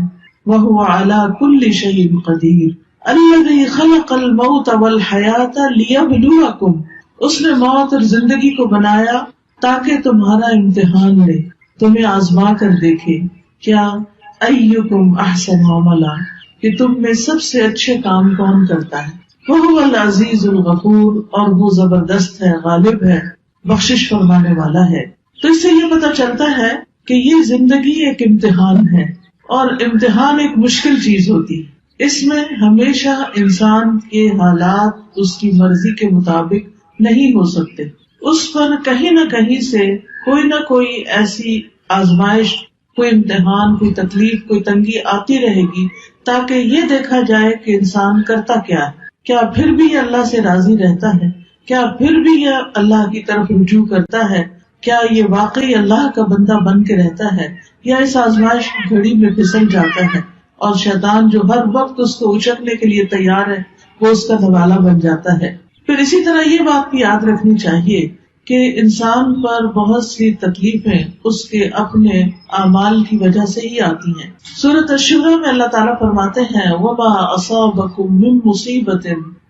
وہو علی کل شیء قدیر الذی خلق الموت والحیاۃ لیبلوکم، اس نے موت اور زندگی کو بنایا تاکہ تمہارا امتحان لے، تمہیں آزما کر دیکھے، کیا ایکم احسن عملا، کہ تم میں سب سے اچھے کام کون کرتا ہے۔ وہو العزیز الغفور، اور وہ زبردست ہے، غالب ہے، بخشش فرمانے والا ہے۔ تو اس سے یہ پتہ چلتا ہے کہ یہ زندگی ایک امتحان ہے، اور امتحان ایک مشکل چیز ہوتی ہے۔ اس میں ہمیشہ انسان کے حالات اس کی مرضی کے مطابق نہیں ہو سکتے، اس پر کہیں نہ کہیں سے کوئی نہ کوئی ایسی آزمائش، کوئی امتحان، کوئی تکلیف، کوئی تنگی آتی رہے گی تاکہ یہ دیکھا جائے کہ انسان کرتا کیا ہے، کیا پھر بھی یہ اللہ سے راضی رہتا ہے، کیا پھر بھی یہ اللہ کی طرف رجوع کرتا ہے، کیا یہ واقعی اللہ کا بندہ بن کے رہتا ہے، یا اس آزمائش کی گھڑی میں پھسل جاتا ہے اور شیطان جو ہر وقت اس کو اچکنے کے لیے تیار ہے وہ اس کا نوالا بن جاتا ہے۔ پھر اسی طرح یہ بات بھی یاد رکھنی چاہیے کہ انسان پر بہت سی تکلیفیں اس کے اپنے اعمال کی وجہ سے ہی آتی ہیں۔ سورۃ الشورى میں اللہ تعالیٰ فرماتے ہیں وَمَا أَصَابَكُم مِّن مُّصِيبَةٍ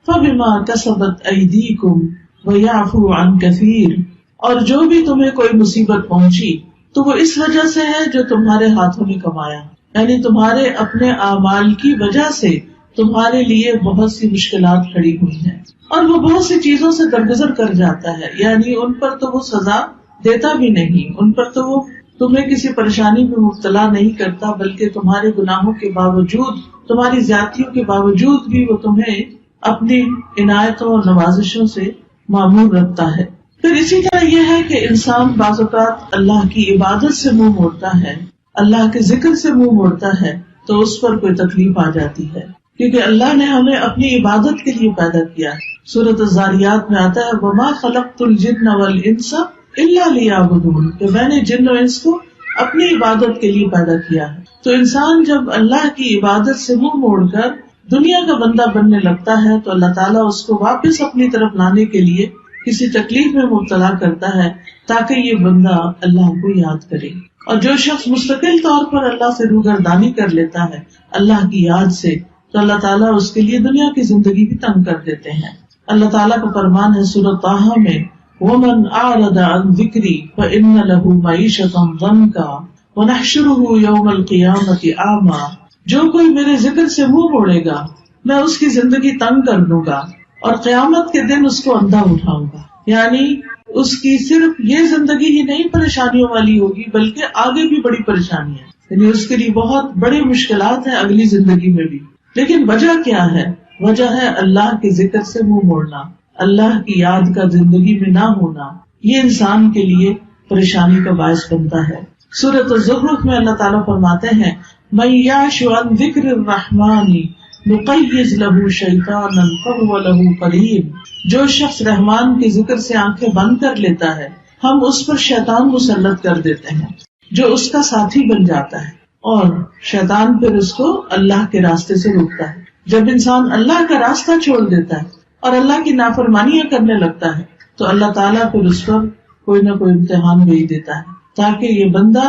فَبِمَا كَسَبَتْ أَيْدِيكُمْ وَيَعْفُو عَن كَثِيرٍ، اور جو بھی تمہیں کوئی مصیبت پہنچی تو وہ اس وجہ سے ہے جو تمہارے ہاتھوں نے کمایا، یعنی تمہارے اپنے اعمال کی وجہ سے تمہارے لیے بہت سی مشکلات کھڑی ہوئی ہیں، اور وہ بہت سی چیزوں سے درگزر کر جاتا ہے، یعنی ان پر تو وہ سزا دیتا بھی نہیں، ان پر تو وہ تمہیں کسی پریشانی میں مبتلا نہیں کرتا، بلکہ تمہارے گناہوں کے باوجود، تمہاری زیادتیوں کے باوجود بھی وہ تمہیں اپنی عنایتوں اور نوازشوں سے معمور رکھتا ہے۔ پھر اسی طرح یہ ہے کہ انسان بعض اوقات اللہ کی عبادت سے منہ موڑتا ہے، اللہ کے ذکر سے منہ موڑتا ہے تو اس پر کوئی تکلیف آ جاتی ہے، کیونکہ اللہ نے ہمیں اپنی عبادت کے لیے پیدا کیا ہے۔ سورۃ الذاریات میں آتا ہے وَمَا خَلَقْتُ الْجِنَّ وَالْإِنسَ إِلَّا لِيَعْبُدُونِ، کہ میں نے جن و انس کو اپنی عبادت کے لیے پیدا کیا ہے۔ تو انسان جب اللہ کی عبادت سے منہ موڑ کر دنیا کا بندہ بننے لگتا ہے تو اللہ تعالیٰ اس کو واپس اپنی طرف لانے کے لیے کسی تکلیف میں مبتلا کرتا ہے تاکہ یہ بندہ اللہ کو یاد کرے۔ اور جو شخص مستقل طور پر اللہ سے روگردانی کر لیتا ہے اللہ کی یاد سے، تو اللہ تعالیٰ اس کے لیے دنیا کی زندگی بھی تنگ کر دیتے ہیں۔ اللہ تعالیٰ کا فرمان ہے سورۃ طٰہٰ میں وَمَنْ أَعْرَضَ عَنْ ذِكْرِي فَإِنَّ لَهُ مَعِيشَةً ضَنْكًا وَنَحْشُرُهُ يَوْمَ الْقِيَامَةِ أَعْمَىٰ، جو کوئی میرے ذکر سے منہ موڑے گا میں اس کی زندگی تنگ کر دوں گا اور قیامت کے دن اس کو اندھا اٹھاؤں گا، یعنی اس کی صرف یہ زندگی ہی نہیں پریشانیوں والی ہوگی بلکہ آگے بھی بڑی پریشانی ہے، یعنی اس کے لیے بہت بڑی مشکلات ہیں اگلی زندگی میں بھی۔ لیکن وجہ کیا ہے؟ وجہ ہے اللہ کے ذکر سے منہ موڑنا، اللہ کی یاد کا زندگی میں نہ ہونا، یہ انسان کے لیے پریشانی کا باعث بنتا ہے۔ سورۃ الزخرف میں اللہ تعالیٰ فرماتے ہیں من یعش عن ذکر الرحمن نقیض له شیطانا فهو له قرین، جو شخص رحمان کے ذکر سے آنکھیں بند کر لیتا ہے ہم اس پر شیطان مسلط کر دیتے ہیں جو اس کا ساتھی بن جاتا ہے، اور شیطان پھر اس کو اللہ کے راستے سے روکتا ہے۔ جب انسان اللہ کا راستہ چھوڑ دیتا ہے اور اللہ کی نافرمانیاں کرنے لگتا ہے تو اللہ تعالیٰ پھر اس پر کوئی نہ کوئی امتحان بھیج دیتا ہے تاکہ یہ بندہ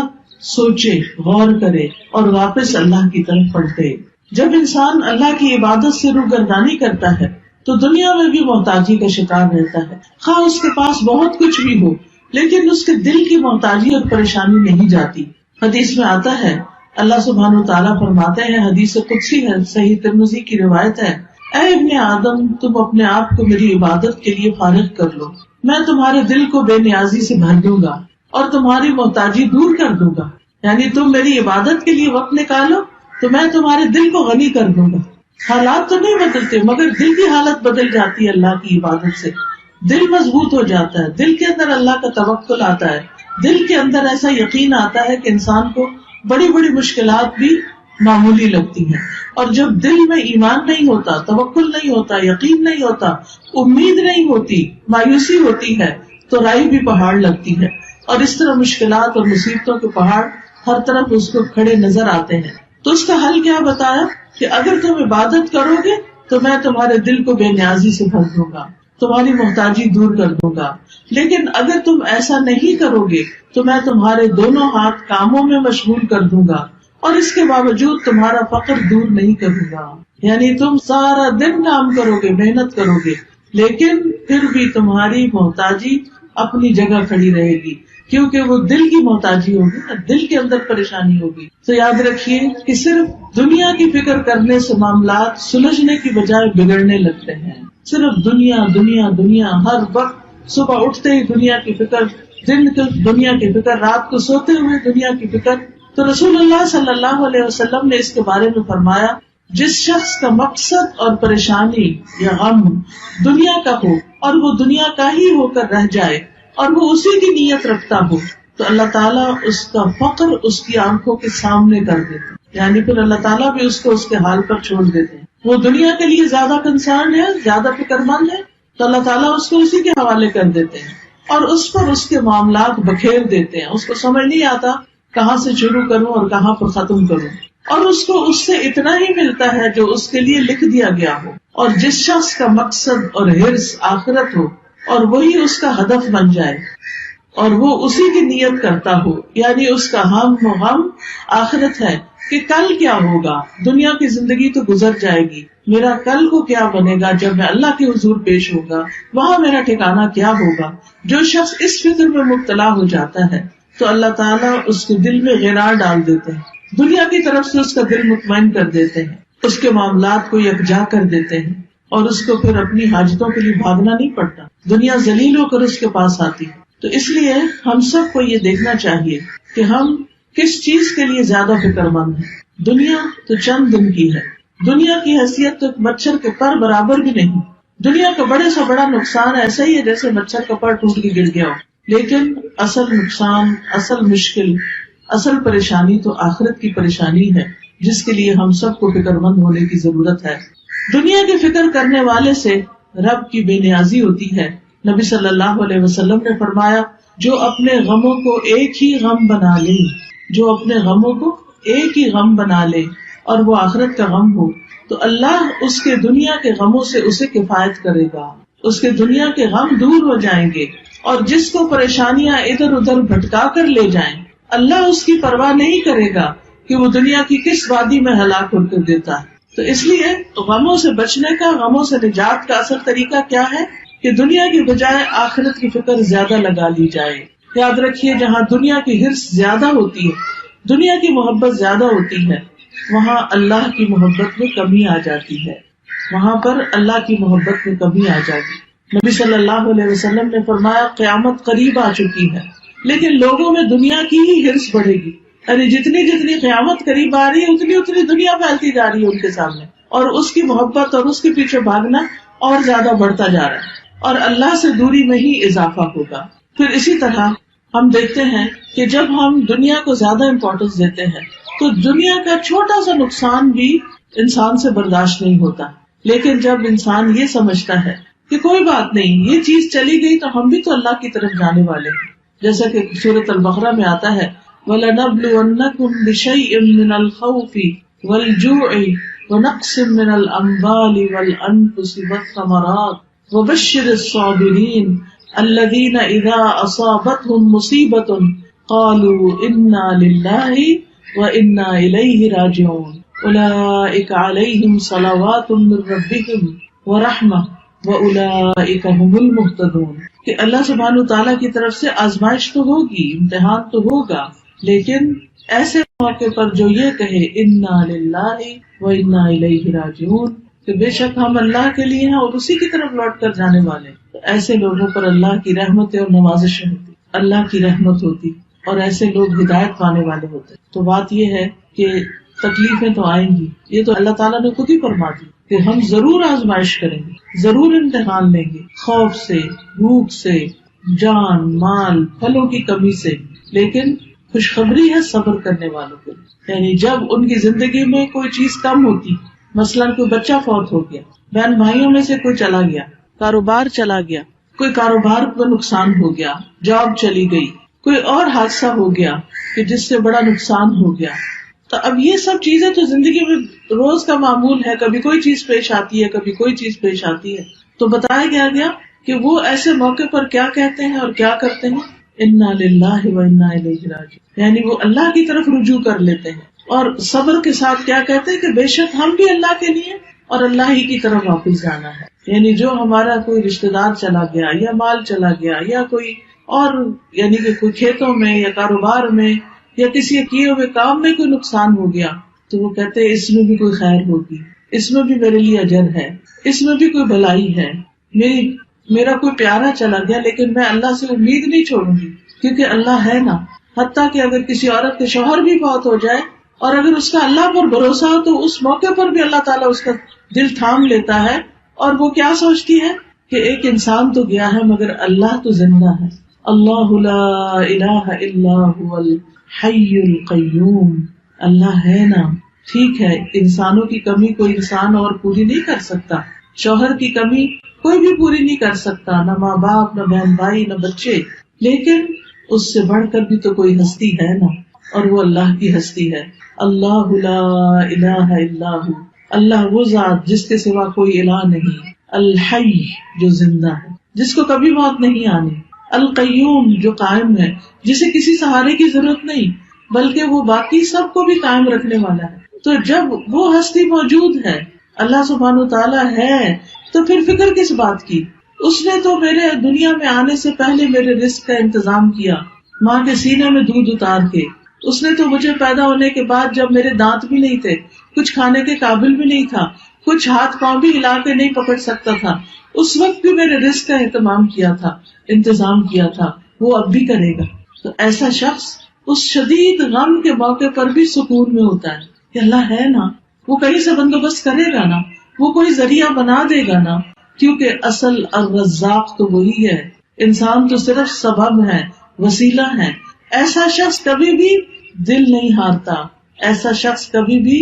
سوچے، غور کرے اور واپس اللہ کی طرف پلٹے۔ جب انسان اللہ کی عبادت سے روگردانی کرتا ہے تو دنیا میں بھی محتاجی کا شکار رہتا ہے، خواہ اس کے پاس بہت کچھ بھی ہو لیکن اس کے دل کی محتاجی اور پریشانی نہیں جاتی۔ حدیث میں آتا ہے اللہ سبحانہ وتعالیٰ فرماتے ہیں، حدیث قدسی ہے، صحیح ترمذی کی روایت ہے، اے ابن آدم تم اپنے آپ کو میری عبادت کے لیے فارغ کر لو، میں تمہارے دل کو بے نیازی سے بھر دوں گا اور تمہاری محتاجی دور کر دوں گا۔ یعنی تم میری عبادت کے لیے وقت نکالو تو میں تمہارے دل کو غنی کر دوں گا۔ حالات تو نہیں بدلتے مگر دل کی حالت بدل جاتی ہے اللہ کی عبادت سے، دل مضبوط ہو جاتا ہے، دل کے اندر اللہ کا توکل آتا ہے، دل کے اندر ایسا یقین آتا ہے کہ انسان کو بڑی بڑی مشکلات بھی معمولی لگتی ہیں۔ اور جب دل میں ایمان نہیں ہوتا، توکل نہیں ہوتا، یقین نہیں ہوتا، امید نہیں ہوتی، مایوسی ہوتی ہے تو رائی بھی پہاڑ لگتی ہے، اور اس طرح مشکلات اور مصیبتوں کے پہاڑ ہر طرف اس کو کھڑے نظر آتے ہیں۔ تو اس کا حل کیا بتایا کہ اگر تم عبادت کرو گے تو میں تمہارے دل کو بے نیازی سے بھر دوں گا، تمہاری محتاجی دور کر دوں گا، لیکن اگر تم ایسا نہیں کرو گے تو میں تمہارے دونوں ہاتھ کاموں میں مشغول کر دوں گا اور اس کے باوجود تمہارا فقر دور نہیں کروں گا۔ یعنی تم سارا دن کام کرو گے، محنت کرو گے، لیکن پھر بھی تمہاری محتاجی اپنی جگہ کھڑی رہے گی، کیونکہ وہ دل کی محتاجی ہوگی نا، دل کے اندر پریشانی ہوگی۔ تو یاد رکھیے کہ صرف دنیا کی فکر کرنے سے معاملات سلجھنے کی بجائے بگڑنے لگتے ہیں۔ صرف دنیا دنیا دنیا، ہر وقت صبح اٹھتے ہی دنیا کی فکر، دن کو دنیا کی فکر، رات کو سوتے ہوئے دنیا کی فکر۔ تو رسول اللہ صلی اللہ علیہ وسلم نے اس کے بارے میں فرمایا، جس شخص کا مقصد اور پریشانی یا غم دنیا کا ہو اور وہ دنیا کا ہی ہو کر رہ جائے اور وہ اسی کی نیت رکھتا ہو تو اللہ تعالیٰ اس کا فقر اس کی آنکھوں کے سامنے کر دیتے، یعنی پھر اللہ تعالیٰ بھی اس کو اس کے حال پر چھوڑ دیتے ہیں۔ وہ دنیا کے لیے زیادہ کنسرن ہے، زیادہ فکر مند ہے تو اللہ تعالیٰ اس کو اسی کے حوالے کر دیتے ہیں اور اس پر اس کے معاملات بکھیر دیتے ہیں۔ اس کو سمجھ نہیں آتا کہاں سے شروع کروں اور کہاں پر ختم کروں، اور اس کو اس سے اتنا ہی ملتا ہے جو اس کے لیے لکھ دیا گیا ہو۔ اور جس شخص کا مقصد اور حرص آخرت ہو اور وہی اس کا ہدف بن جائے اور وہ اسی کی نیت کرتا ہو، یعنی اس کا ہم و غم آخرت ہے کہ کل کیا ہوگا، دنیا کی زندگی تو گزر جائے گی، میرا کل کو کیا بنے گا جب میں اللہ کے حضور پیش ہوگا، وہاں میرا ٹھکانہ کیا ہوگا۔ جو شخص اس فکر میں مبتلا ہو جاتا ہے تو اللہ تعالیٰ اس کے دل میں غرار ڈال دیتے ہیں، دنیا کی طرف سے اس کا دل مطمئن کر دیتے ہیں، اس کے معاملات کو یکجا کر دیتے ہیں اور اس کو پھر اپنی حاجتوں کے لیے بھاگنا نہیں پڑتا، دنیا ذلیل ہو کر اس کے پاس آتی ہے۔ تو اس لیے ہم سب کو یہ دیکھنا چاہیے کہ ہم کس چیز کے لیے زیادہ فکر مند ہیں۔ دنیا تو چند دن کی ہے، دنیا کی حیثیت تو ایک مچھر کے پر برابر بھی نہیں۔ دنیا کا بڑے سے بڑا نقصان ایسا ہی ہے جیسے مچھر کا پر ٹوٹ کے گر گیا ہو، لیکن اصل نقصان، اصل مشکل، اصل پریشانی تو آخرت کی پریشانی ہے، جس کے لیے ہم سب کو فکر مند ہونے کی ضرورت ہے۔ دنیا کی فکر کرنے والے سے رب کی بے نیازی ہوتی ہے۔ نبی صلی اللہ علیہ وسلم نے فرمایا، جو اپنے غموں کو ایک ہی غم بنا لے، جو اپنے غموں کو ایک ہی غم بنا لے اور وہ آخرت کا غم ہو تو اللہ اس کے دنیا کے غموں سے اسے کفایت کرے گا، اس کے دنیا کے غم دور ہو جائیں گے۔ اور جس کو پریشانیاں ادھر ادھر بھٹکا کر لے جائیں، اللہ اس کی پرواہ نہیں کرے گا کہ وہ دنیا کی کس وادی میں ہلاک ہو کر دیتا ہے۔ تو اس لیے غموں سے بچنے کا، غموں سے نجات کا اصل طریقہ کیا ہے کہ دنیا کی بجائے آخرت کی فکر زیادہ لگا لی جائے۔ یاد رکھیے، جہاں دنیا کی حرص زیادہ ہوتی ہے، دنیا کی محبت زیادہ ہوتی ہے، وہاں اللہ کی محبت میں کمی آ جاتی ہے، وہاں پر اللہ کی محبت میں کمی آ جاتی۔ نبی صلی اللہ علیہ وسلم نے فرمایا، قیامت قریب آ چکی ہے لیکن لوگوں میں دنیا کی ہی حرص بڑھے گی، یعنی جتنی جتنی قیامت قریب آ رہی ہے اتنی اتنی دنیا پھیلتی جا رہی ہے ان کے سامنے، اور اس کی محبت اور اس کے پیچھے بھاگنا اور زیادہ بڑھتا جا رہا ہے، اور اللہ سے دوری میں ہی اضافہ ہوگا۔ پھر اسی طرح ہم دیکھتے ہیں کہ جب ہم دنیا کو زیادہ امپورٹنس دیتے ہیں تو دنیا کا چھوٹا سا نقصان بھی انسان سے برداشت نہیں ہوتا، لیکن جب انسان یہ سمجھتا ہے کہ کوئی بات نہیں، یہ چیز چلی گئی تو ہم بھی تو اللہ کی طرف جانے والے ہیں، جیسا کہ سورۃ البقرہ میں آتا ہے وَلَنَبْلُوَنَّكُمْ بِشَيْءٍ مِّنَ الْخَوْفِ وَالْجُوعِ وَنَقْصٍ مِّنَ الْأَمْوَالِ وَالْأَنفُسِ وَالثَّمَرَاتِ وَبَشِّرِ الصَّابِرِينَ الَّذِينَ إِذَا أَصَابَتْهُم مُّصِيبَةٌ قَالُوا إِنَّا لِلَّهِ وَإِنَّا إِلَيْهِ رَاجِعُونَ أُولَٰئِكَ عَلَيْهِمْ صَلَوَاتٌ مِّن رَّبِّهِمْ وَرَحْمَةٌ وَأُولَٰئِكَ هُمُ الْمُهْتَدُونَ کہ اللہ سبحانہ وتعالیٰ کی طرف سے آزمائش تو ہوگی، امتحان تو ہوگا، لیکن ایسے موقع پر جو یہ کہے انا للہ و انا الیہ راجعون کہ بے شک ہم اللہ کے لیے ہیں اور اسی کی طرف لوٹ کر جانے والے، تو ایسے لوگوں پر اللہ کی رحمت اور نوازشیں ہوتی، اللہ کی رحمت ہوتی اور ایسے لوگ ہدایت پانے والے ہوتے۔ تو بات یہ ہے کہ تکلیفیں تو آئیں گی، یہ تو اللہ تعالیٰ نے خود ہی فرما دی کہ ہم ضرور آزمائش کریں گے، ضرور امتحان لیں گے، خوف سے، بھوک سے، جان مال پھلوں کی کمی سے، لیکن خوشخبری ہے صبر کرنے والوں کے لیے۔ یعنی جب ان کی زندگی میں کوئی چیز کم ہوتی، مثلاً کوئی بچہ فوت ہو گیا، بہن بھائیوں میں سے کوئی چلا گیا، کاروبار چلا گیا، کوئی کاروبار میں نقصان ہو گیا، جاب چلی گئی، کوئی اور حادثہ ہو گیا کہ جس سے بڑا نقصان ہو گیا، تو اب یہ سب چیزیں تو زندگی میں روز کا معمول ہے، کبھی کوئی چیز پیش آتی ہے، کبھی کوئی چیز پیش آتی ہے۔ تو بتایا گیا کہ وہ ایسے موقع پر کیا کہتے ہیں اور کیا کرتے ہیں، انا للہ و انا الیہ راجعون، یعنی وہ اللہ کی طرف رجوع کر لیتے ہیں، اور صبر کے ساتھ کیا کہتے ہیں کہ بے شک ہم بھی اللہ کے لیے اور اللہ ہی کی طرف واپس جانا ہے۔ یعنی جو ہمارا کوئی رشتہ دار چلا گیا یا مال چلا گیا یا کوئی اور یعنی کہ کوئی کھیتوں میں یا کاروبار میں یا کسی کیے ہوئے کام میں کوئی نقصان ہو گیا، تو وہ کہتے ہیں اس میں بھی کوئی خیر ہوگی، اس میں بھی میرے لیے اجر ہے، اس میں بھی کوئی بھلائی ہے، میرا کوئی پیارا چلا گیا لیکن میں اللہ سے امید نہیں چھوڑوں گی کیونکہ اللہ ہے نا۔ حتیٰ کہ اگر کسی عورت کے شوہر بھی فوت ہو جائے اور اگر اس کا اللہ پر بھروسہ ہو تو اس موقع پر بھی اللہ تعالیٰ اس کا دل تھام لیتا ہے، اور وہ کیا سوچتی ہے کہ ایک انسان تو گیا ہے مگر اللہ تو زندہ ہے، اللہ لا الہ الا هو الحی القیوم، اللہ ہے نا۔ ٹھیک ہے، انسانوں کی کمی کوئی انسان اور پوری نہیں کر سکتا، شوہر کی کمی کوئی بھی پوری نہیں کر سکتا، نہ ماں باپ، نہ بہن بھائی، نہ بچے، لیکن اس سے بڑھ کر بھی تو کوئی ہستی ہے نا، اور وہ اللہ کی ہستی ہے۔ اللہ لا الہ الا ہو، اللہ وہ ذات جس کے سوا کوئی الہ نہیں، الحی جو زندہ ہے، جس کو کبھی موت نہیں آنی، القیوم جو قائم ہے، جسے کسی سہارے کی ضرورت نہیں بلکہ وہ باقی سب کو بھی قائم رکھنے والا ہے۔ تو جب وہ ہستی موجود ہے، اللہ سبحانہ وتعالیٰ ہے، تو پھر فکر کس بات کی؟ اس نے تو میرے دنیا میں آنے سے پہلے میرے رزق کا انتظام کیا، ماں کے سینے میں دودھ اتار کے۔ اس نے تو مجھے پیدا ہونے کے بعد جب میرے دانت بھی نہیں تھے، کچھ کھانے کے قابل بھی نہیں تھا، کچھ ہاتھ پاؤں بھی ہلا کے نہیں پکڑ سکتا تھا، اس وقت بھی میرے رزق کا اہتمام کیا تھا، انتظام کیا تھا، وہ اب بھی کرے گا۔ تو ایسا شخص اس شدید غم کے موقع پر بھی سکون میں ہوتا ہے کہ اللہ ہے نا، وہ کہیں سے بندوبست کرے گا نا، وہ کوئی ذریعہ بنا دے گا نا، کیونکہ اصل الرزاق تو وہی ہے، انسان تو صرف سبب ہے، وسیلہ ہے۔ ایسا شخص کبھی بھی دل نہیں ہارتا، ایسا شخص کبھی بھی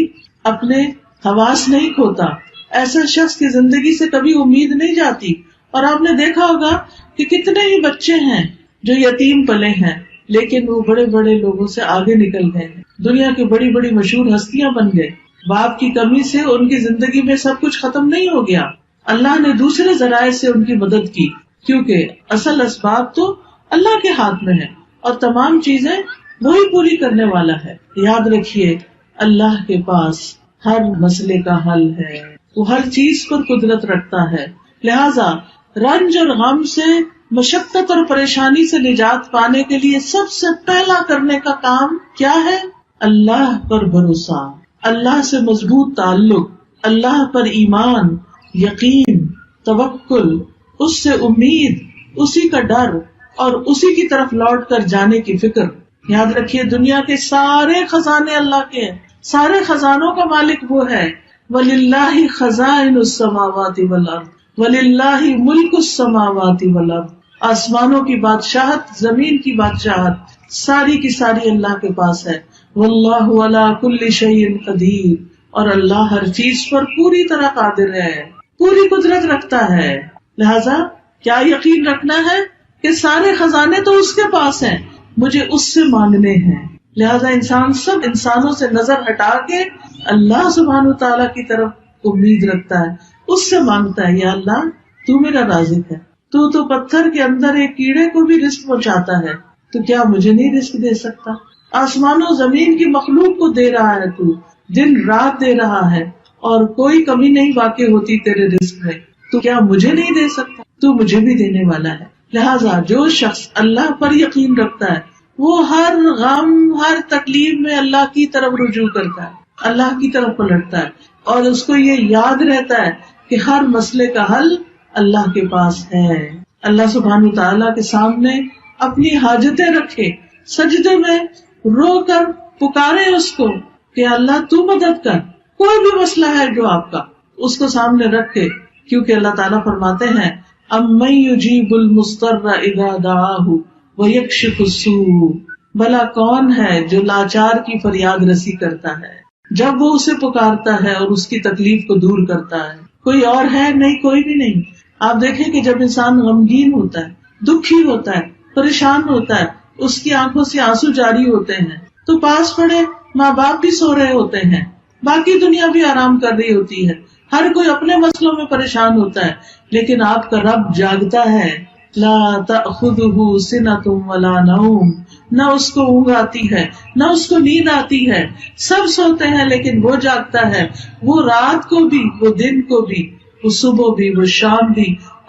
اپنے حواس نہیں کھوتا، ایسا شخص کی زندگی سے کبھی امید نہیں جاتی۔ اور آپ نے دیکھا ہوگا کہ کتنے ہی بچے ہیں جو یتیم پلے ہیں لیکن وہ بڑے بڑے لوگوں سے آگے نکل گئے ہیں، دنیا کی بڑی بڑی مشہور ہستیاں بن گئے۔ باپ کی کمی سے ان کی زندگی میں سب کچھ ختم نہیں ہو گیا، اللہ نے دوسرے ذرائع سے ان کی مدد کی، کیونکہ اصل اسباب تو اللہ کے ہاتھ میں ہے اور تمام چیزیں وہی پوری کرنے والا ہے۔ یاد رکھیے، اللہ کے پاس ہر مسئلے کا حل ہے، وہ ہر چیز پر قدرت رکھتا ہے۔ لہذا رنج اور غم سے، مشقت اور پریشانی سے نجات پانے کے لیے سب سے پہلا کرنے کا کام کیا ہے؟ اللہ پر بھروسہ، اللہ سے مضبوط تعلق، اللہ پر ایمان، یقین، توکل، اس سے امید، اسی کا ڈر اور اسی کی طرف لوٹ کر جانے کی فکر۔ یاد رکھیے، دنیا کے سارے خزانے اللہ کے ہیں، سارے خزانوں کا مالک وہ ہے۔ وَلِلَّهِ خَزَائِنُ السَّمَاوَاتِ وَالْأَرْضِ وَلِلَّهِ مُلْكُ السَّمَاوَاتِ وَالْأَرْضِ۔ آسمانوں کی بادشاہت، زمین کی بادشاہت ساری کی ساری اللہ کے پاس ہے. واللہ علی کل شیء قدیر، اور اللہ ہر چیز پر پوری طرح قادر ہے، پوری قدرت رکھتا ہے. لہذا کیا یقین رکھنا ہے کہ سارے خزانے تو اس کے پاس ہیں، مجھے اس سے مانگنے ہیں. لہذا انسان سب انسانوں سے نظر ہٹا کے اللہ سبحانہ وتعالیٰ کی طرف امید رکھتا ہے، اس سے مانگتا ہے، یا اللہ تو میرا رازق ہے، تو پتھر کے اندر ایک کیڑے کو بھی رزق پہنچاتا ہے، تو کیا مجھے نہیں رزق دے سکتا؟ آسمانوں زمین کی مخلوق کو دے رہا ہے، تو دن رات دے رہا ہے اور کوئی کمی نہیں واقع ہوتی تیرے رزق میں، تو کیا مجھے نہیں دے سکتا؟ تو مجھے بھی دینے والا ہے. لہٰذا جو شخص اللہ پر یقین رکھتا ہے وہ ہر غم، ہر تکلیف میں اللہ کی طرف رجوع کرتا ہے، اللہ کی طرف پلٹتا ہے، اور اس کو یہ یاد رہتا ہے کہ ہر مسئلے کا حل اللہ کے پاس ہے. اللہ سبحانہ تعالیٰ کے سامنے اپنی حاجتیں رکھے، سجدے میں رو کر پکارے اس کو کہ اللہ تو مدد کر. کوئی بھی مسئلہ ہے جو آپ کا، اس کو سامنے رکھے، کیونکہ اللہ تعالیٰ فرماتے ہیں اَمَّن يُجِيبُ الْمُضْطَرَّ إِذَا دَعَاهُ وَيَكْشِفُ السُّوءَ، بھلا کون ہے جو لاچار کی فریاد رسی کرتا ہے جب وہ اسے پکارتا ہے اور اس کی تکلیف کو دور کرتا ہے. کوئی اور ہے؟ نہیں، کوئی بھی نہیں. آپ دیکھیں کہ جب انسان غمگین ہوتا ہے، دکھی ہوتا ہے، پریشان ہوتا ہے، اس کی آنکھوں سے آنسو جاری ہوتے ہیں، تو پاس پڑے ماں باپ بھی سو رہے ہوتے ہیں، باقی دنیا بھی آرام کر رہی ہوتی ہے، ہر کوئی اپنے مسئلوں میں پریشان ہوتا ہے، لیکن آپ کا رب جاگتا ہے. لا تأخذہ سنۃ ولا نوم، نہ اس کو اونگ آتی ہے نہ اس کو نیند آتی ہے. سب سوتے ہیں لیکن وہ جاگتا ہے، وہ رات کو بھی، وہ دن کو بھی، وہ صبح بھی، وہ شام بھی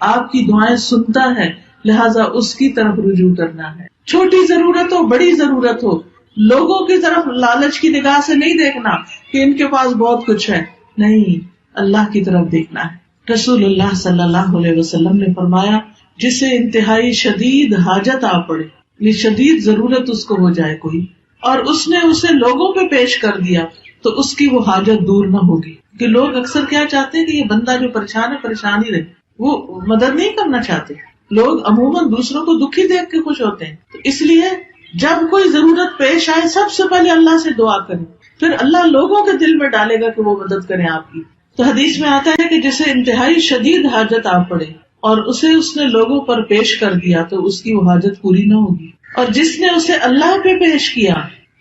آپ کی دعائیں سنتا ہے. لہٰذا اس کی طرف رجوع کرنا ہے. چھوٹی ضرورت ہو، بڑی ضرورت ہو، لوگوں کی طرف لالچ کی نگاہ سے نہیں دیکھنا کہ ان کے پاس بہت کچھ ہے، نہیں، اللہ کی طرف دیکھنا ہے. رسول اللہ صلی اللہ علیہ وسلم نے فرمایا جسے انتہائی شدید حاجت آ پڑے، یہ شدید ضرورت اس کو ہو جائے کوئی، اور اس نے اسے لوگوں پہ پیش کر دیا تو اس کی وہ حاجت دور نہ ہوگی. کہ لوگ اکثر کیا چاہتے ہیں کہ یہ بندہ جو پریشان ہے پریشان ہی رہے، وہ مدد نہیں کرنا چاہتے. لوگ عموماً دوسروں کو دکھی دیکھ کے خوش ہوتے ہیں. تو اس لیے جب کوئی ضرورت پیش آئے سب سے پہلے اللہ سے دعا کریں، پھر اللہ لوگوں کے دل میں ڈالے گا کہ وہ مدد کریں آپ کی. تو حدیث میں آتا ہے کہ جسے انتہائی شدید حاجت آ پڑے اور اسے اس نے لوگوں پر پیش کر دیا تو اس کی وہ حاجت پوری نہ ہوگی، اور جس نے اسے اللہ پہ پیش کیا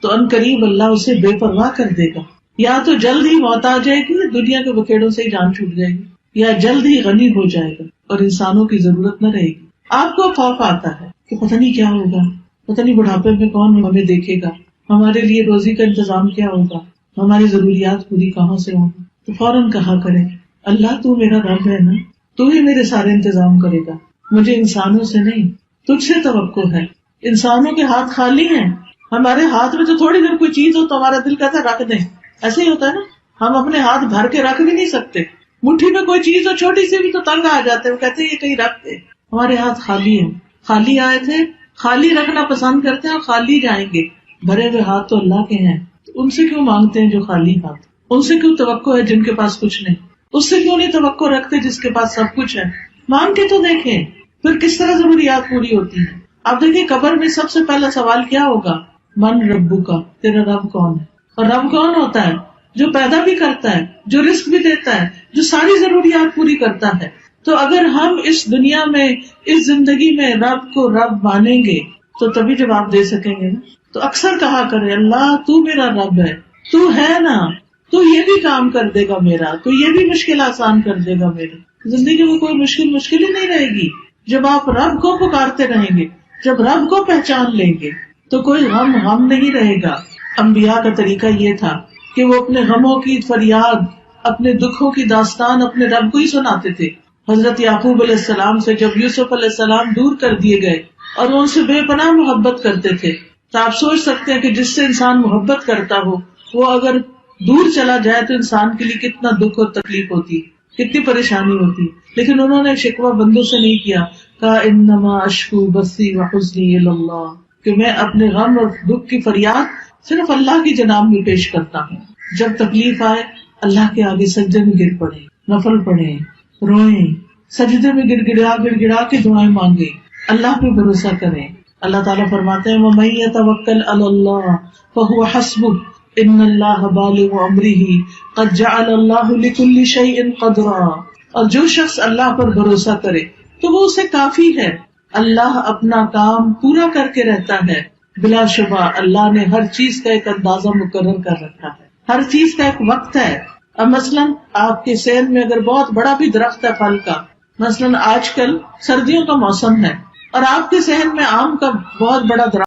تو ان قریب اللہ اسے بے پرواہ کر دے گا. یا تو جلد ہی موت آ جائے گی، دنیا کے بکھیڑوں سے ہی جان چھوٹ جائے گی، یا جلد ہی غنی ہو جائے گا اور انسانوں کی ضرورت نہ رہے گی. آپ کو خوف آتا ہے کہ پتہ نہیں کیا ہوگا، پتہ نہیں بڑھاپے میں کون ہمیں دیکھے گا، ہمارے لیے روزی کا انتظام کیا ہوگا، ہماری ضروریات پوری کہاں سے ہوں گی. تو فوراً کہا کرے اللہ تو میرا رب ہے نا، تو ہی میرے سارے انتظام کرے گا، مجھے انسانوں سے نہیں، تجھ سے توقع ہے. انسانوں کے ہاتھ خالی ہیں، ہمارے ہاتھ میں تو تھوڑی دیر کوئی چیز ہو تو ہمارا دل کہتا ہے رکھ دیں. ایسے ہی ہوتا ہے نا، ہم اپنے ہاتھ بھر کے رکھ بھی نہیں سکتے، مٹھی میں کوئی چیز ہو چھوٹی سی بھی تو تنگ آ جاتے ہیں، وہ کہتے ہیں یہ کہیں رکھ دے. ہمارے ہاتھ خالی ہیں، خالی آئے تھے، خالی رکھنا پسند کرتے ہیں اور خالی جائیں گے. بھرے ہوئے ہاتھ تو اللہ کے ہیں، ان سے کیوں مانگتے ہیں جو خالی ہاتھ؟ ان سے کیوں توقع ہے جن کے پاس کچھ نہیں؟ اس سے کیوں نہیں توقع رکھتے جس کے پاس سب کچھ ہے؟ مانگ کے تو دیکھیں، پھر کس طرح ضروریات پوری ہوتی ہیں. آپ دیکھیں قبر میں سب سے پہلا سوال کیا ہوگا؟ من ربو کا، تیرا رب کون ہے؟ اور رب کون ہوتا ہے؟ جو پیدا بھی کرتا ہے، جو رزق بھی دیتا ہے، جو ساری ضروریات پوری کرتا ہے. تو اگر ہم اس دنیا میں، اس زندگی میں رب کو رب مانیں گے تو تبھی جواب دے سکیں گے نا. تو اکثر کہا کرے اللہ تو میرا رب ہے، تو ہے نا، تو یہ بھی کام کر دے گا میرا، تو یہ بھی مشکل آسان کر دے گا میری. زندگی میں کوئی مشکل ہی نہیں رہے گی جب آپ رب کو پکارتے رہیں گے، جب رب کو پہچان لیں گے تو کوئی غم نہیں رہے گا. انبیاء کا طریقہ یہ تھا کہ وہ اپنے غموں کی فریاد، اپنے دکھوں کی داستان اپنے رب کو ہی سناتے تھے. حضرت یعقوب علیہ السلام سے جب یوسف علیہ السلام دور کر دیے گئے اور وہ ان سے بے پناہ محبت کرتے تھے، تو آپ سوچ سکتے ہیں کہ جس سے انسان محبت کرتا ہو وہ اگر دور چلا جائے تو انسان کے لیے کتنا دکھ اور تکلیف ہوتی، کتنی پریشانی ہوتی. لیکن انہوں نے شکوہ بندوں سے نہیں کیا، کہا انما اشکو بثی وحزنی الی اللہ، کہ میں اپنے غم اور دکھ کی فریاد صرف اللہ کی جناب میں پیش کرتا ہوں. جب تکلیف آئے اللہ کے آگے سجدے میں گر پڑے، نفل پڑھیں، روئیں، سجدے میں گڑ گڑا کے دعائیں مانگے، اللہ پہ بھروسہ کریں. اللہ تعالیٰ فرماتے ہیں وَمَن يَتَوَكَّلْ عَلَى اللَّهِ فَهُوَ حَسْبُهُ إِنَّ اللَّهَ بَالِغُ أَمْرِهِ قَدْ جَعَلَ اللَّهُ لِكُلِّ شَيْءٍ قَدْرًا. اور جو شخص اللہ پر بھروسہ کرے تو وہ اسے کافی ہے. اللہ اپنا کام پورا کر کے رہتا ہے. بلا شبہ اللہ نے ہر چیز کا ایک اندازہ مقرر کر رکھا ہے. ہر چیز کا ایک وقت ہے. اب مثلاً آپ کے شہر میں اگر بہت بڑا بھی درخت ہے پھل کا، مثلاً آج کل سردیوں کا موسم ہے اور آپ کے شہر میں آم کا بہت بڑا درخت